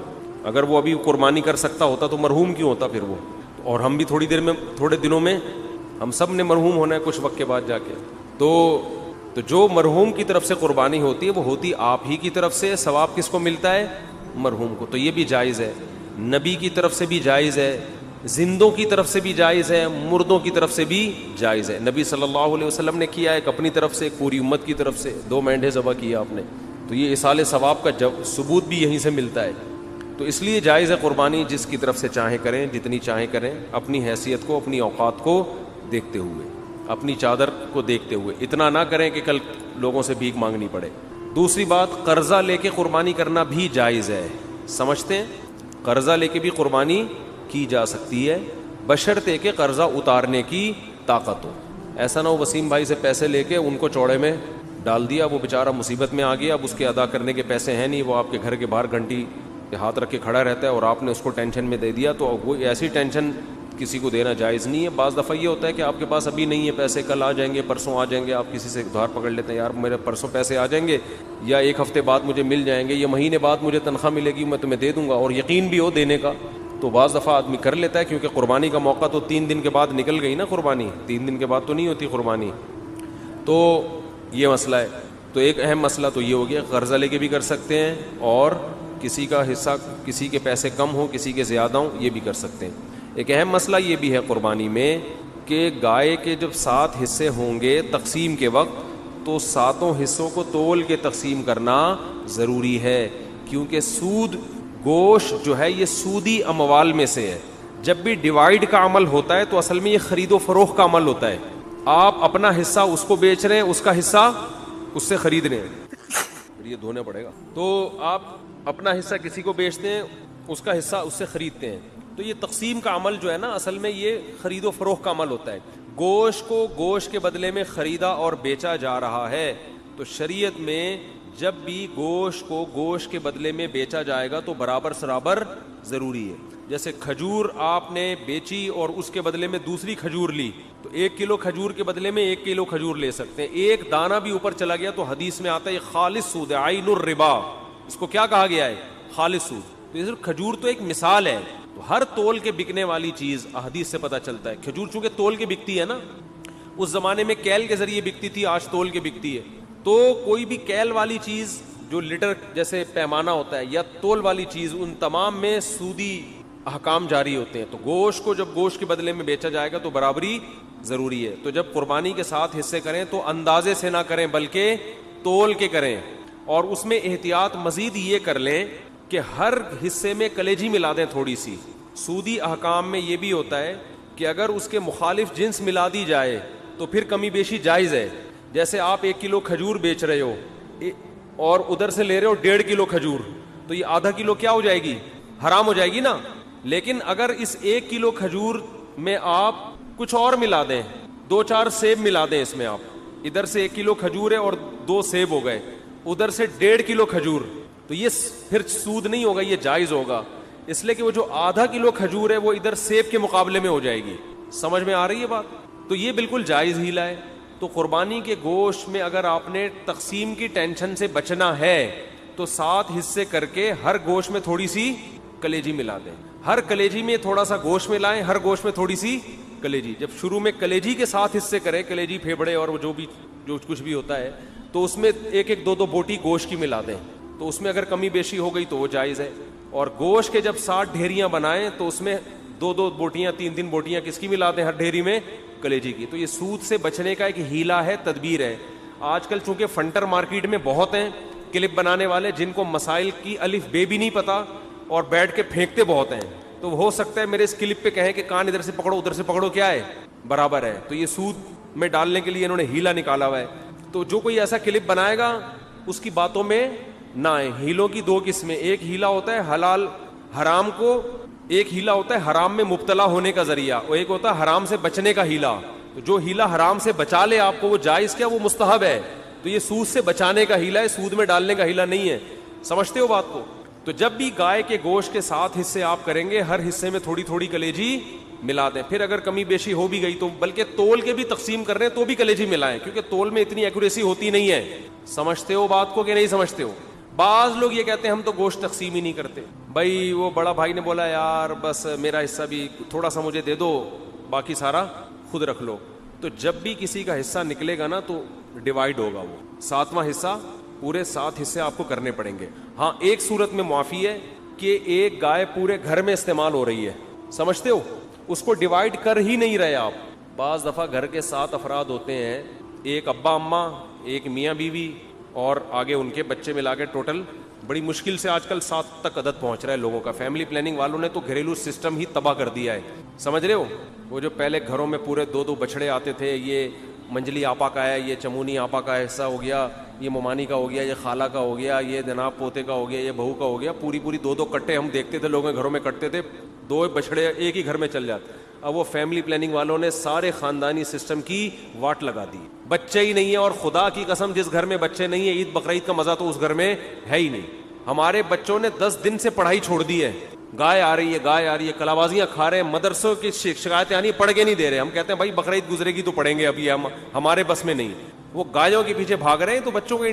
اگر وہ ابھی قربانی کر سکتا ہوتا تو مرحوم کیوں ہوتا پھر وہ. اور ہم بھی تھوڑے دنوں میں ہم سب نے مرحوم ہونا ہے کچھ وقت کے بعد جا کے. تو جو مرحوم کی طرف سے قربانی ہوتی ہے وہ ہوتی آپ ہی کی طرف سے. ثواب کس کو ملتا ہے؟ مرحوم کو. تو یہ بھی جائز ہے. نبی کی طرف سے بھی جائز ہے, زندوں کی طرف سے بھی جائز ہے, مردوں کی طرف سے بھی جائز ہے. نبی صلی اللہ علیہ وسلم نے کیا, ایک اپنی طرف سے, ایک پوری امت کی طرف سے 2 مینڈھے ذبح کیا آپ نے. تو یہ اصال ثواب کا ثبوت بھی یہیں سے ملتا ہے. تو اس لیے جائز ہے قربانی, جس کی طرف سے چاہیں کریں, جتنی چاہیں کریں, اپنی حیثیت کو, اپنی اوقات کو دیکھتے ہوئے, اپنی چادر کو دیکھتے ہوئے. اتنا نہ کریں کہ کل لوگوں سے بھیک مانگنی پڑے. دوسری بات, قرضہ لے کے قربانی کرنا بھی جائز ہے. سمجھتے ہیں, قرضہ لے کے بھی قربانی کی جا سکتی ہے, بشرطے کہ قرضہ اتارنے کی طاقت ہو. ایسا نہ ہو وسیم بھائی سے پیسے لے کے ان کو چوڑے میں ڈال دیا, وہ بیچارہ مصیبت میں آ گیا, اب اس کے ادا کرنے کے پیسے ہیں نہیں, وہ آپ کے گھر کے باہر گھنٹی پہ ہاتھ رکھ کے کھڑا رہتا ہے اور آپ نے اس کو ٹینشن میں دے دیا. تو وہ ایسی ٹینشن کسی کو دینا جائز نہیں ہے. بعض دفعہ یہ ہوتا ہے کہ آپ کے پاس ابھی نہیں ہے پیسے, کل آ جائیں گے, پرسوں آ جائیں گے, آپ کسی سے ادھار پکڑ لیتے ہیں, یار میرے پرسوں پیسے آ جائیں گے یا 1 ہفتے بعد مجھے مل جائیں گے, یا مہینے بعد مجھے تنخواہ ملے گی, میں تمہیں دے دوں گا, اور یقین بھی ہو دینے کا. تو بعض دفعہ آدمی کر لیتا ہے, کیونکہ قربانی کا موقع تو 3 دن کے بعد نکل گئی نا. قربانی 3 دن کے بعد تو نہیں ہوتی قربانی. تو یہ مسئلہ ہے. تو ایک اہم مسئلہ تو یہ ہو گیا, قرضہ لے کے بھی کر سکتے ہیں, اور کسی کا حصہ, کسی کے پیسے کم ہوں, کسی کے زیادہ ہوں, یہ بھی کر سکتے ہیں. ایک اہم مسئلہ یہ بھی ہے قربانی میں کہ گائے کے جب 7 حصے ہوں گے تقسیم کے وقت, تو 7 حصوں کو تول کے تقسیم کرنا ضروری ہے, کیونکہ سود گوشت جو ہے یہ سودی اموال میں سے ہے. جب بھی ڈیوائیڈ کا عمل ہوتا ہے تو اصل میں یہ خرید و فروخت کا عمل ہوتا ہے. آپ اپنا حصہ اس کو بیچ رہے ہیں, اس کا حصہ اس سے خرید رہے ہیں, یہ دھونا پڑے گا. تو آپ اپنا حصہ کسی کو بیچتے ہیں, اس کا حصہ اس سے خریدتے ہیں. تو یہ تقسیم کا عمل جو ہے نا, اصل میں یہ خرید و فروخت کا عمل ہوتا ہے. گوشت کو گوشت کے بدلے میں خریدا اور بیچا جا رہا ہے. تو شریعت میں جب بھی گوشت کو گوشت کے بدلے میں بیچا جائے گا تو برابر سرابر ضروری ہے. جیسے کھجور آپ نے بیچی اور اس کے بدلے میں دوسری کھجور لی, تو 1 کلو کھجور کے بدلے میں 1 کلو کھجور لے سکتے ہیں. ایک دانہ بھی اوپر چلا گیا تو حدیث میں آتا ہے یہ خالص سود ہے, عین الربا. اس کو کیا کہا گیا ہے؟ خالص سود. تو یہ کھجور تو ایک مثال ہے. تو ہر تول کے بکنے والی چیز حدیث سے پتہ چلتا ہے. کھجور چونکہ تول کے بکتی ہے نا, اس زمانے میں کیل کے ذریعے بکتی تھی, آج تول کے بکتی ہے. تو کوئی بھی کیل والی چیز جو لیٹر جیسے پیمانہ ہوتا ہے یا تول والی چیز, ان تمام میں سودی احکام جاری ہوتے ہیں. تو گوشت کو جب گوشت کے بدلے میں بیچا جائے گا تو برابری ضروری ہے. تو جب قربانی کے 7 حصے کریں تو اندازے سے نہ کریں بلکہ تول کے کریں, اور اس میں احتیاط مزید یہ کر لیں کہ ہر حصے میں کلیجی ملا دیں تھوڑی سی. سودی احکام میں یہ بھی ہوتا ہے کہ اگر اس کے مخالف جنس ملا دی جائے تو پھر کمی بیشی جائز ہے. جیسے آپ 1 کلو کھجور بیچ رہے ہو اور ادھر سے لے رہے ہو 1.5 کلو کھجور, تو یہ آدھا کلو کیا ہو جائے گی؟ حرام ہو جائے گی نا. لیکن اگر اس 1 کلو کھجور میں آپ کچھ اور ملا دیں, 2-4 سیب ملا دیں اس میں, آپ ادھر سے 1 کلو کھجور ہے اور 2 سیب ہو گئے, ادھر سے 1.5 کلو کھجور, تو یہ پھر سود نہیں ہوگا, یہ جائز ہوگا. اس لیے کہ وہ جو آدھا کلو کھجور ہے وہ ادھر سیب کے مقابلے میں ہو جائے گی. سمجھ میں آ رہی ہے بات؟ تو یہ بالکل جائز ہیلا ہے. تو تو قربانی کے گوشت میں اگر آپ نے تقسیم کی ٹینشن سے بچنا ہے تو 7 حصے کر کے ہر گوشت میں تھوڑی سی کلیجی ملا دیں, ہر کلیجی میں تھوڑا سا گوشت ملائیں, ہر گوشت میں تھوڑی سی کلیجی. جب شروع میں کلیجی کے 7 حصے کریں, کلیجی پھیپڑے اور جو کچھ بھی ہوتا ہے, تو اس میں 1-2 بوٹی گوشت کی ملا دیں, تو اس میں اگر کمی بیشی ہو گئی تو وہ جائز ہے. اور گوشت کے جب 60 ڈھیریاں بنائیں تو اس میں 2 بوٹیاں 3 بوٹیاں کس کی ملا دیں, ہر ڈھیری میں کلیجی کی. تو یہ سود سے بچنے کا ایک ہیلا ہے, تدبیر ہے. آج کل چونکہ فنٹر مارکیٹ میں بہت ہیں کلپ بنانے والے جن کو مسائل کی الف بے بھی نہیں پتا اور بیٹھ کے پھینکتے بہت ہیں, تو ہو سکتا ہے میرے اس کلپ پہ کہیں کہ کان ادھر سے پکڑو ادھر سے پکڑو, کیا ہے برابر ہے. تو یہ سود میں ڈالنے کے لیے انہوں نے ہیلا نکالا ہوا ہے. تو جو کوئی ایسا کلپ بنائے گا اس کی باتوں میں نہ آئے. ہیلوں کی 2 قسمیں, ایک ہیلا ہوتا ہے حلال حرام کو, ایک ہیلا ہوتا ہے حرام میں مبتلا ہونے کا ذریعہ, اور ایک ہوتا ہے حرام سے بچنے کا ہیلا. تو جو ہیلا حرام سے بچا لے آپ کو وہ جائز کیا, وہ مستحب ہے. تو یہ سود سے بچانے کا ہیلا ہے, سود میں ڈالنے کا ہیلا نہیں ہے. سمجھتے ہو بات کو؟ تو جب بھی گائے کے گوشت کے 7 حصے آپ کریں گے, ہر حصے میں تھوڑی تھوڑی کلیجی ملا دیں. پھر اگر کمی بیشی ہو بھی گئی تو بلکہ تول کے بھی تقسیم کر رہے ہیں تو بھی کلیجی ملائیں, کیونکہ تول میں اتنی ایکوریسی ہوتی نہیں ہے. سمجھتے ہو بات کو کہ نہیں سمجھتے ہو؟ بعض لوگ یہ کہتے ہیں ہم تو گوشت تقسیم ہی نہیں کرتے. بھائی وہ بڑا بھائی نے بولا یار بس میرا حصہ بھی تھوڑا سا مجھے دے دو, باقی سارا خود رکھ لو. تو جب بھی کسی کا حصہ نکلے گا نا تو ڈیوائیڈ ہوگا, وہ 7واں حصہ پورے 7 حصے آپ کو کرنے پڑیں گے. ہاں ایک صورت میں معافی ہے کہ ایک گائے پورے گھر میں استعمال ہو رہی ہے, سمجھتے ہو, اس کو ڈیوائیڈ کر ہی نہیں رہے آپ. بعض دفعہ گھر کے 7 افراد ہوتے ہیں, ایک ابا اماں, ایک میاں بیوی اور آگے ان کے بچے ملا کے ٹوٹل بڑی مشکل سے آج کل 7 تک عدد پہنچ رہا ہے لوگوں کا. فیملی پلاننگ والوں نے تو گھریلو سسٹم ہی تباہ کر دیا ہے, سمجھ رہے ہو. وہ جو پہلے گھروں میں پورے 2 بچڑے آتے تھے, یہ منجلی آپا کا ہے, یہ چمونی آپا کا حصہ ہو گیا, یہ ممانی کا ہو گیا, یہ خالہ کا ہو گیا, یہ جناب پوتے کا ہو گیا, یہ بہو کا ہو گیا, پوری 2 کٹے ہم دیکھتے تھے لوگوں کے گھروں میں کٹتے تھے, 2 بچڑے ایک ہی گھر میں چل جاتے. اب وہ فیملی پلاننگ والوں نے سارے خاندانی سسٹم کی واٹ لگا دی, بچے ہی نہیں ہے. اور خدا کی قسم جس گھر میں بچے نہیں ہیں, عید بقرعید کا مزہ تو اس گھر میں ہے ہی نہیں. ہمارے بچوں نے 10 دن سے پڑھائی چھوڑ دی ہے, گائے آ رہی ہے, کلابازیاں کھا رہے ہیں, مدرسوں کی شکایتیں آنی, پڑھ کے نہیں دے رہے. ہم کہتے ہیں بھائی بقرعید گزرے گی تو پڑھیں گے, ابھی ہمارے بس میں نہیں. وہ گایوں کے پیچھے بھاگ رہے ہیں. تو بچوں کو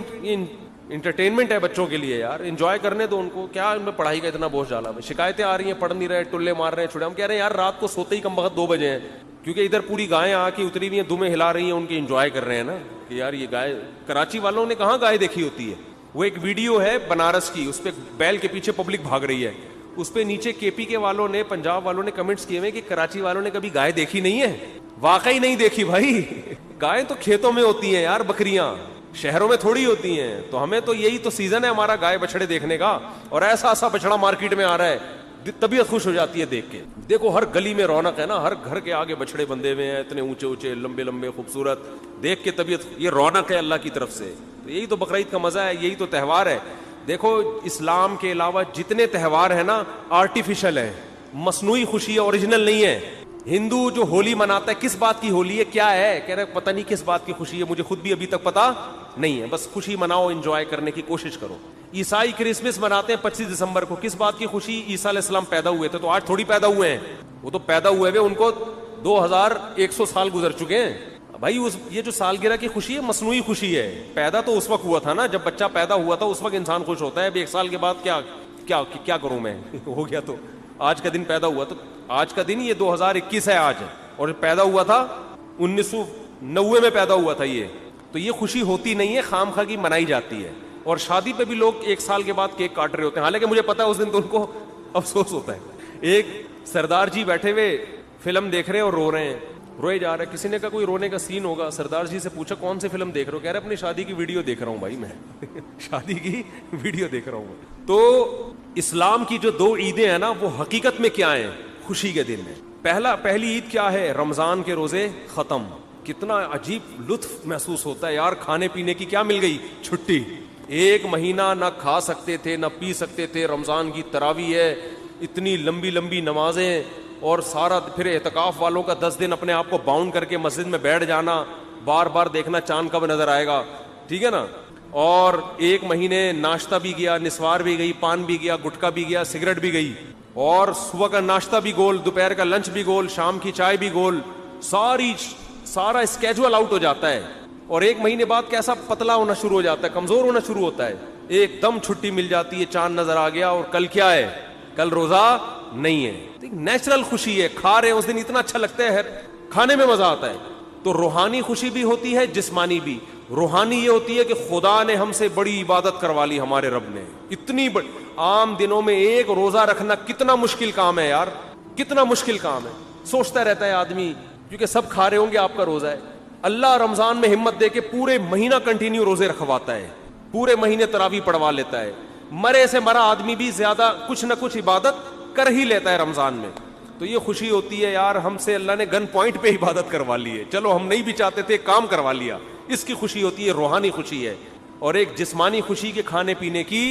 انٹرٹینمنٹ ہے بچوں کے لیے یار, انجوائے کرنے دو ان کو, کیا ان میں پڑھائی کا اتنا بوجھ ڈالا. شکایتیں آ رہی ہیں, پڑھ نہیں رہے, ٹلے مار رہے ہیں چھوڑے. ہم کہہ رہے ہیں یار رات کو سوتے ہی کم وقت 2 بجے ہیں, کیونکہ ادھر پوری گائیں آ کے اتری ہوئی ہیں, دمیں ہلا رہی ہیں, ان کی انجوائے کر رہے ہیں نا کہ یار یہ گائے. کراچی والوں نے کہاں گائے دیکھی ہوتی ہے. وہ ایک ویڈیو ہے بنارس کی, اس پہ بیل کے پیچھے پبلک بھاگ رہی ہے, اس پہ نیچے کے پی کے والوں نے, پنجاب والوں نے کمنٹس کیے ہوئے کہ کراچی والوں نے کبھی گائے دیکھی نہیں ہے. واقعی نہیں دیکھی بھائی, گائے تو کھیتوں میں ہوتی ہیں یار, بکریاں شہروں میں تھوڑی ہوتی ہیں. تو ہمیں تو یہی تو سیزن ہے ہمارا گائے بچڑے دیکھنے کا, اور ایسا بچڑا مارکیٹ میں آ رہا ہے, طبیعت خوش ہو جاتی ہے دیکھ کے. دیکھو ہر گلی میں رونق ہے نا, ہر گھر کے آگے بچڑے بندے ہوئے ہیں, اتنے اونچے اونچے لمبے لمبے خوبصورت, دیکھ کے طبیعت, یہ رونق ہے اللہ کی طرف سے. تو یہی تو بقرعید کا مزہ ہے, یہی تو تہوار ہے. دیکھو اسلام کے علاوہ جتنے تہوار ہیں نا آرٹیفیشل ہیں, مصنوعی خوشی ہے, اوریجنل نہیں ہے. ہندو جو ہولی مناتا ہے, کس بات کی ہولی ہے, کیا ہے, کہہ رہے پتہ نہیں کس بات کی خوشی ہے, مجھے خود بھی ابھی تک پتہ نہیں ہے, بس خوشی مناؤ, انجوائے کرنے کی کوشش کرو. عیسائی کرسمس مناتے ہیں 25 دسمبر کو, کس بات کی خوشی, عیسیٰ علیہ السلام پیدا ہوئے تھے. تو آج تھوڑی پیدا ہوئے ہیں, وہ تو پیدا ہوئے ہوئے ان کو 2100 سال گزر چکے ہیں بھائی. یہ جو سالگرہ کی خوشی ہے مصنوعی خوشی ہے, پیدا تو اس وقت ہوا تھا نا جب بچہ پیدا ہوا تھا, اس وقت انسان خوش ہوتا ہے. اب 1 سال کے بعد کیا کروں میں, ہو گیا تو آج کا دن پیدا ہوا, تو آج کا دن یہ 2021 ہے آج, اور پیدا ہوا تھا 1990 میں پیدا ہوا تھا یہ. تو یہ خوشی ہوتی نہیں ہے, خام خواہ کی منائی جاتی ہے. اور شادی پہ بھی لوگ 1 سال کے بعد کیک کاٹ رہے ہوتے ہیں, حالانکہ مجھے پتا ہے اس دن تو ان کو افسوس ہوتا ہے. ایک سردار جی بیٹھے ہوئے فلم دیکھ رہے ہیں اور رو رہے ہیں, روئے جا رہے ہیں. کسی نے کہا کوئی رونے کا سین ہوگا, سردار جی سے پوچھا کون سی فلم دیکھ رہے ہو, کہہ رہے اپنی شادی کی ویڈیو دیکھ رہا ہوں بھائی, میں شادی کی ویڈیو دیکھ رہا ہوں. تو اسلام کی جو 2 عیدیں ہیں نا وہ حقیقت میں کیا ہیں, خوشی کے دن ہے. پہلی عید کیا ہے, رمضان کے روزے ختم. کتنا عجیب لطف محسوس ہوتا ہے یار, کھانے پینے کی کیا مل گئی چھٹی. 1 مہینہ نہ کھا سکتے تھے نہ پی سکتے تھے, رمضان کی تراویح ہے, اتنی لمبی لمبی نمازیں, اور سارا پھر اعتکاف والوں کا 10 دن اپنے آپ کو باؤنڈ کر کے مسجد میں بیٹھ جانا, بار بار دیکھنا چاند کب نظر آئے گا, ٹھیک ہے نا. اور 1 مہینے ناشتہ بھی گیا, نسوار بھی گئی, پان بھی گیا, گٹکا بھی گیا, سگریٹ بھی گئی, اور صبح کا ناشتہ بھی گول, دوپہر کا لنچ بھی گول, شام کی چائے بھی گول, سارا اسکیجول آؤٹ ہو جاتا ہے. اور 1 مہینے بعد کیسا پتلا ہونا شروع ہو جاتا ہے, کمزور ہونا شروع ہوتا ہے. ایک دم چھٹی مل جاتی ہے, چاند نظر آ گیا اور کل کیا ہے, کل روزہ نہیں ہے. نیچرل خوشی ہے, کھا رہے ہیں اس دن اتنا اچھا لگتا ہے, کھانے میں مزہ آتا ہے. تو روحانی خوشی بھی ہوتی ہے, جسمانی بھی. روحانی یہ ہوتی ہے کہ خدا نے ہم سے بڑی عبادت کروا لی, ہمارے رب نے اتنی بڑی. عام دنوں میں ایک روزہ رکھنا کتنا مشکل کام ہے یار, کتنا مشکل کام ہے. سوچتا رہتا ہے آدمی, کیونکہ سب کھا رہے ہوں گے, آپ کا روزہ ہے. اللہ رمضان میں ہمت دے کے پورے مہینہ کنٹینیو روزے رکھواتا ہے, پورے مہینے تراویح پڑھوا لیتا ہے. مرے سے مرا آدمی بھی زیادہ کچھ نہ کچھ عبادت کر ہی لیتا ہے رمضان میں. تو یہ خوشی ہوتی ہے یار, ہم سے اللہ نے گن پوائنٹ پہ عبادت کروا لی ہے, چلو ہم نہیں بھی چاہتے تھے, کام کروا لیا. اس کی خوشی ہوتی ہے, روحانی خوشی ہے. اور ایک جسمانی خوشی کے کھانے پینے کی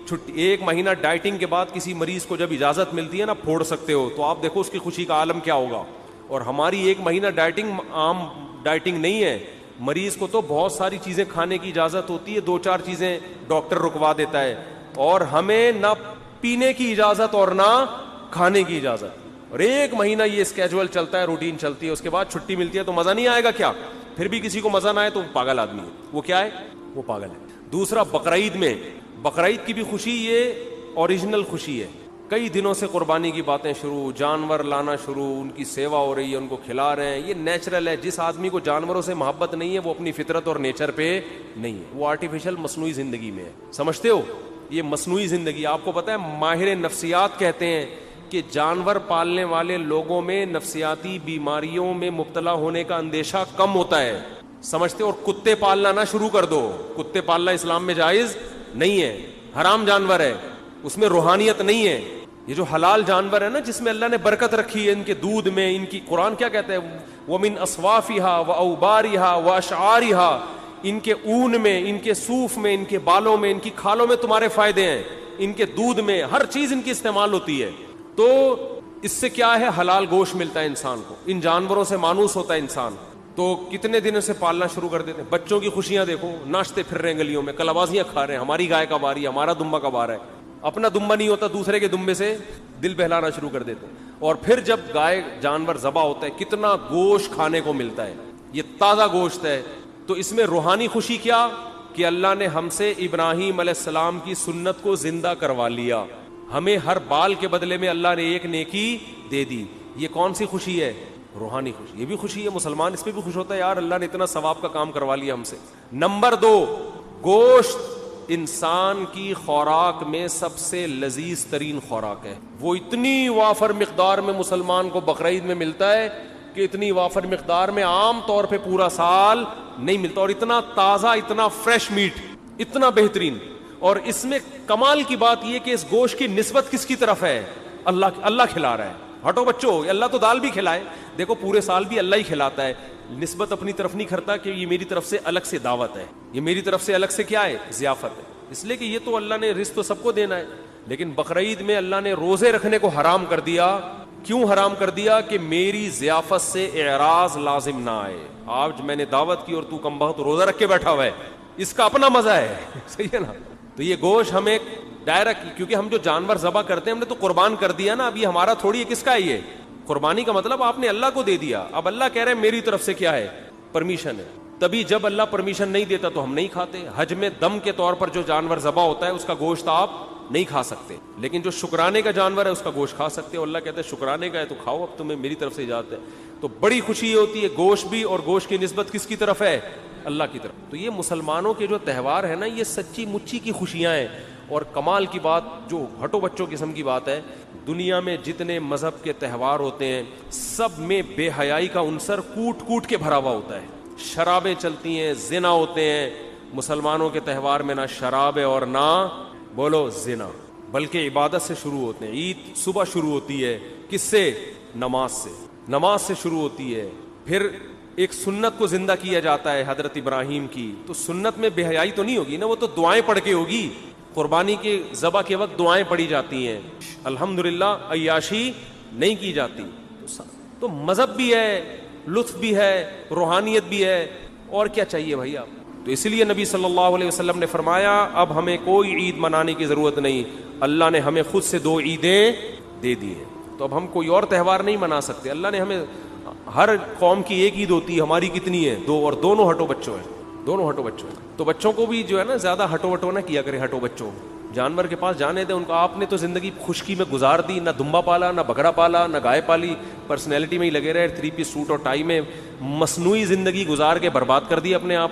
چھٹی. 1 مہینہ ڈائٹنگ کے بعد کسی مریض کو جب اجازت ملتی ہے نا, پھوڑ سکتے ہو, تو آپ دیکھو اس کی خوشی کا عالم کیا ہوگا. اور ہماری 1 مہینہ ڈائٹنگ عام ڈائٹنگ نہیں ہے. مریض کو تو بہت ساری چیزیں کھانے کی اجازت ہوتی ہے, 2-4 چیزیں ڈاکٹر رکوا دیتا ہے, اور ہمیں نہ پینے کی اجازت اور نہ کھانے کی اجازت. اور 1 مہینہ یہ اسکیجول چلتا ہے, روٹین چلتی ہے, اس کے بعد چھٹی ملتی ہے. تو مزہ نہیں آئے گا کیا؟ پھر بھی کسی کو مزہ نہ آئے تو پاگل آدمی ہے. وہ کیا ہے؟ وہ پاگل ہے. دوسرا, بقرعید میں, بقرعید کی بھی خوشی یہ اوریجنل خوشی ہے. کئی دنوں سے قربانی کی باتیں شروع, جانور لانا شروع, ان کی سیوا ہو رہی ہے, ان کو کھلا رہے ہیں. یہ نیچرل ہے. جس آدمی کو جانوروں سے محبت نہیں ہے وہ اپنی فطرت اور نیچر پہ نہیں ہے, وہ آرٹیفیشل مصنوعی زندگی میں ہے. سمجھتے ہو؟ یہ مصنوعی زندگی. آپ کو پتہ ہے ماہر نفسیات کہتے ہیں کہ جانور پالنے والے لوگوں میں نفسیاتی بیماریوں میں مبتلا ہونے کا اندیشہ کم ہوتا ہے. سمجھتے؟ اور کتے پالنا نہ شروع کر دو. کتے پالنا اسلام میں جائز نہیں ہے, حرام جانور ہے, اس میں روحانیت نہیں ہے. یہ جو حلال جانور ہے نا, جس میں اللہ نے برکت رکھی ہے, ان کے دودھ میں, ان کی, قرآن کیا کہتا ہے, وَمِنْ أَصْوَافِهَا وَأَوْبَارِهَا وَأَشْعَارِهَا, ان کے اون میں, ان کے صوف میں, ان کے بالوں میں, ان کی کھالوں میں تمہارے فائدے ہیں, ان کے دودھ میں, ہر چیز ان کی استعمال ہوتی ہے. تو اس سے کیا ہے, حلال گوشت ملتا ہے انسان کو. ان جانوروں سے مانوس ہوتا ہے انسان. تو کتنے دنوں سے پالنا شروع کر دیتے ہیں. بچوں کی خوشیاں دیکھو, ناچتے پھر رہے ہیں گلیوں میں, کلابازیاں کھا رہے ہیں, ہماری گائے کب آ رہی ہے, ہمارا دمبا کب آ رہا ہے. اپنا دمبا نہیں ہوتا, دوسرے کے دمبے سے دل بہلانا شروع کر دیتے ہیں. اور پھر جب گائے جانور ذبح ہوتا ہے, کتنا گوشت کھانے کو ملتا ہے, یہ تازہ گوشت ہے. تو اس میں روحانی خوشی کیا کہ اللہ نے ہم سے ابراہیم علیہ السلام کی سنت کو زندہ کروا لیا. ہمیں ہر بال کے بدلے میں اللہ نے ایک نیکی دے دی. یہ کون سی خوشی ہے؟ روحانی خوشی. یہ بھی خوشی ہے. مسلمان اس پہ بھی خوش ہوتا ہے, یار اللہ نے اتنا ثواب کا کام کروا لیا ہم سے. نمبر 2, گوشت انسان کی خوراک میں سب سے لذیذ ترین خوراک ہے. وہ اتنی وافر مقدار میں مسلمان کو بقرعید میں ملتا ہے کہ اتنی وافر مقدار میں عام طور پہ پورا سال نہیں ملتا. اور اتنا تازہ, اتنا فریش میٹ, اتنا بہترین. اور اس میں کمال کی بات یہ کہ اس گوشت کی نسبت کس کی طرف ہے؟ اللہ کھلا رہا ہے. ہٹو بچوں, اللہ تو دال بھی کھلائے, دیکھو پورے سال بھی اللہ ہی کھلاتا ہے. نسبت اپنی طرف نہیں کرتا کہ یہ میری طرف سے الگ سے دعوت ہے, یہ میری طرف سے الگ سے کیا ہے, ضیافت ہے. اس لیے کہ یہ تو اللہ نے رزق تو سب کو دینا ہے. لیکن بقرعید میں اللہ نے روزے رکھنے کو حرام کر دیا. کیوں حرام کر دیا؟ کہ میری ضیافت سے اعراض لازم نہ آئے. آج میں نے دعوت کی اور تو کم بہت روزہ رکھ کے بیٹھا ہوا ہے, اس کا اپنا مزہ ہے. صحیح ہے نا؟ تو یہ گوشت ہمیں ڈائریکٹ, کیونکہ ہم جو جانور ذبح کرتے ہیں ہم نے تو قربان کر دیا نا. اب یہ ہمارا تھوڑی ہے, کس کا ہے یہ قربانی کا مطلب آپ نے اللہ کو دے دیا. اب اللہ کہہ رہے ہیں میری طرف سے کیا ہے, پرمیشن ہے. تبھی جب اللہ پرمیشن نہیں دیتا تو ہم نہیں کھاتے. حج میں دم کے طور پر جو جانور ذبح ہوتا ہے اس کا گوشت آپ نہیں کھا سکتے, لیکن جو شکرانے کا جانور ہے اس کا گوشت کھا سکتے ہو. اللہ کہتا ہے شکرانے کا ہے تو کھاؤ, اب تمہیں میری طرف سے اجازت ہے. تو بڑی خوشی یہ ہوتی ہے گوشت بھی, اور گوشت کی نسبت کس کی طرف ہے؟ اللہ کی طرف. تو یہ مسلمانوں کے جو تہوار ہے نا, یہ سچی مچی کی خوشیاں ہیں. اور کمال کی بات, جو ہٹو بچوں قسم کی بات ہے, دنیا میں جتنے مذہب کے تہوار ہوتے ہیں سب میں بے حیائی کا عنصر کوٹ کوٹ کے بھرا ہوا ہوتا ہے. شرابیں چلتی ہیں, زنا ہوتے ہیں. مسلمانوں کے تہوار میں نہ شراب ہے اور نہ بولو زنا, بلکہ عبادت سے شروع ہوتے ہیں. عید صبح شروع ہوتی ہے, کس سے؟ نماز سے. نماز سے شروع ہوتی ہے. پھر ایک سنت کو زندہ کیا جاتا ہے حضرت ابراہیم کی. تو سنت میں بے حیائی تو نہیں ہوگی نا, وہ تو دعائیں پڑھ کے ہوگی. قربانی کے ذبح کے وقت دعائیں پڑھی جاتی ہیں, الحمدللہ عیاشی نہیں کی جاتی. تو مذہب بھی ہے, لطف بھی ہے, روحانیت بھی ہے, اور کیا چاہیے بھائی آپ. تو اس لیے نبی صلی اللہ علیہ وسلم نے فرمایا اب ہمیں کوئی عید منانے کی ضرورت نہیں, اللہ نے ہمیں خود سے 2 عیدیں دے دی ہیں. تو اب ہم کوئی اور تہوار نہیں منا سکتے. اللہ نے ہمیں, ہر قوم کی ایک عید ہوتی ہے, ہماری کتنی ہے؟ 2, اور دونوں ہٹو بچوں ہیں. دونوں ہٹو بچوں. تو بچوں کو بھی جو ہے نا زیادہ ہٹو وٹو نہ کیا کرے. ہٹو بچوں جانور کے پاس جانے دیں ان کو. آپ نے تو زندگی خشکی میں گزار دی, نہ دمبا پالا, نہ بکرا پالا, نہ گائے پالی, پرسنالٹی میں ہی لگے رہے, 3 پیس سوٹ اور ٹائی میں مصنوعی زندگی گزار کے برباد کر دی اپنے آپ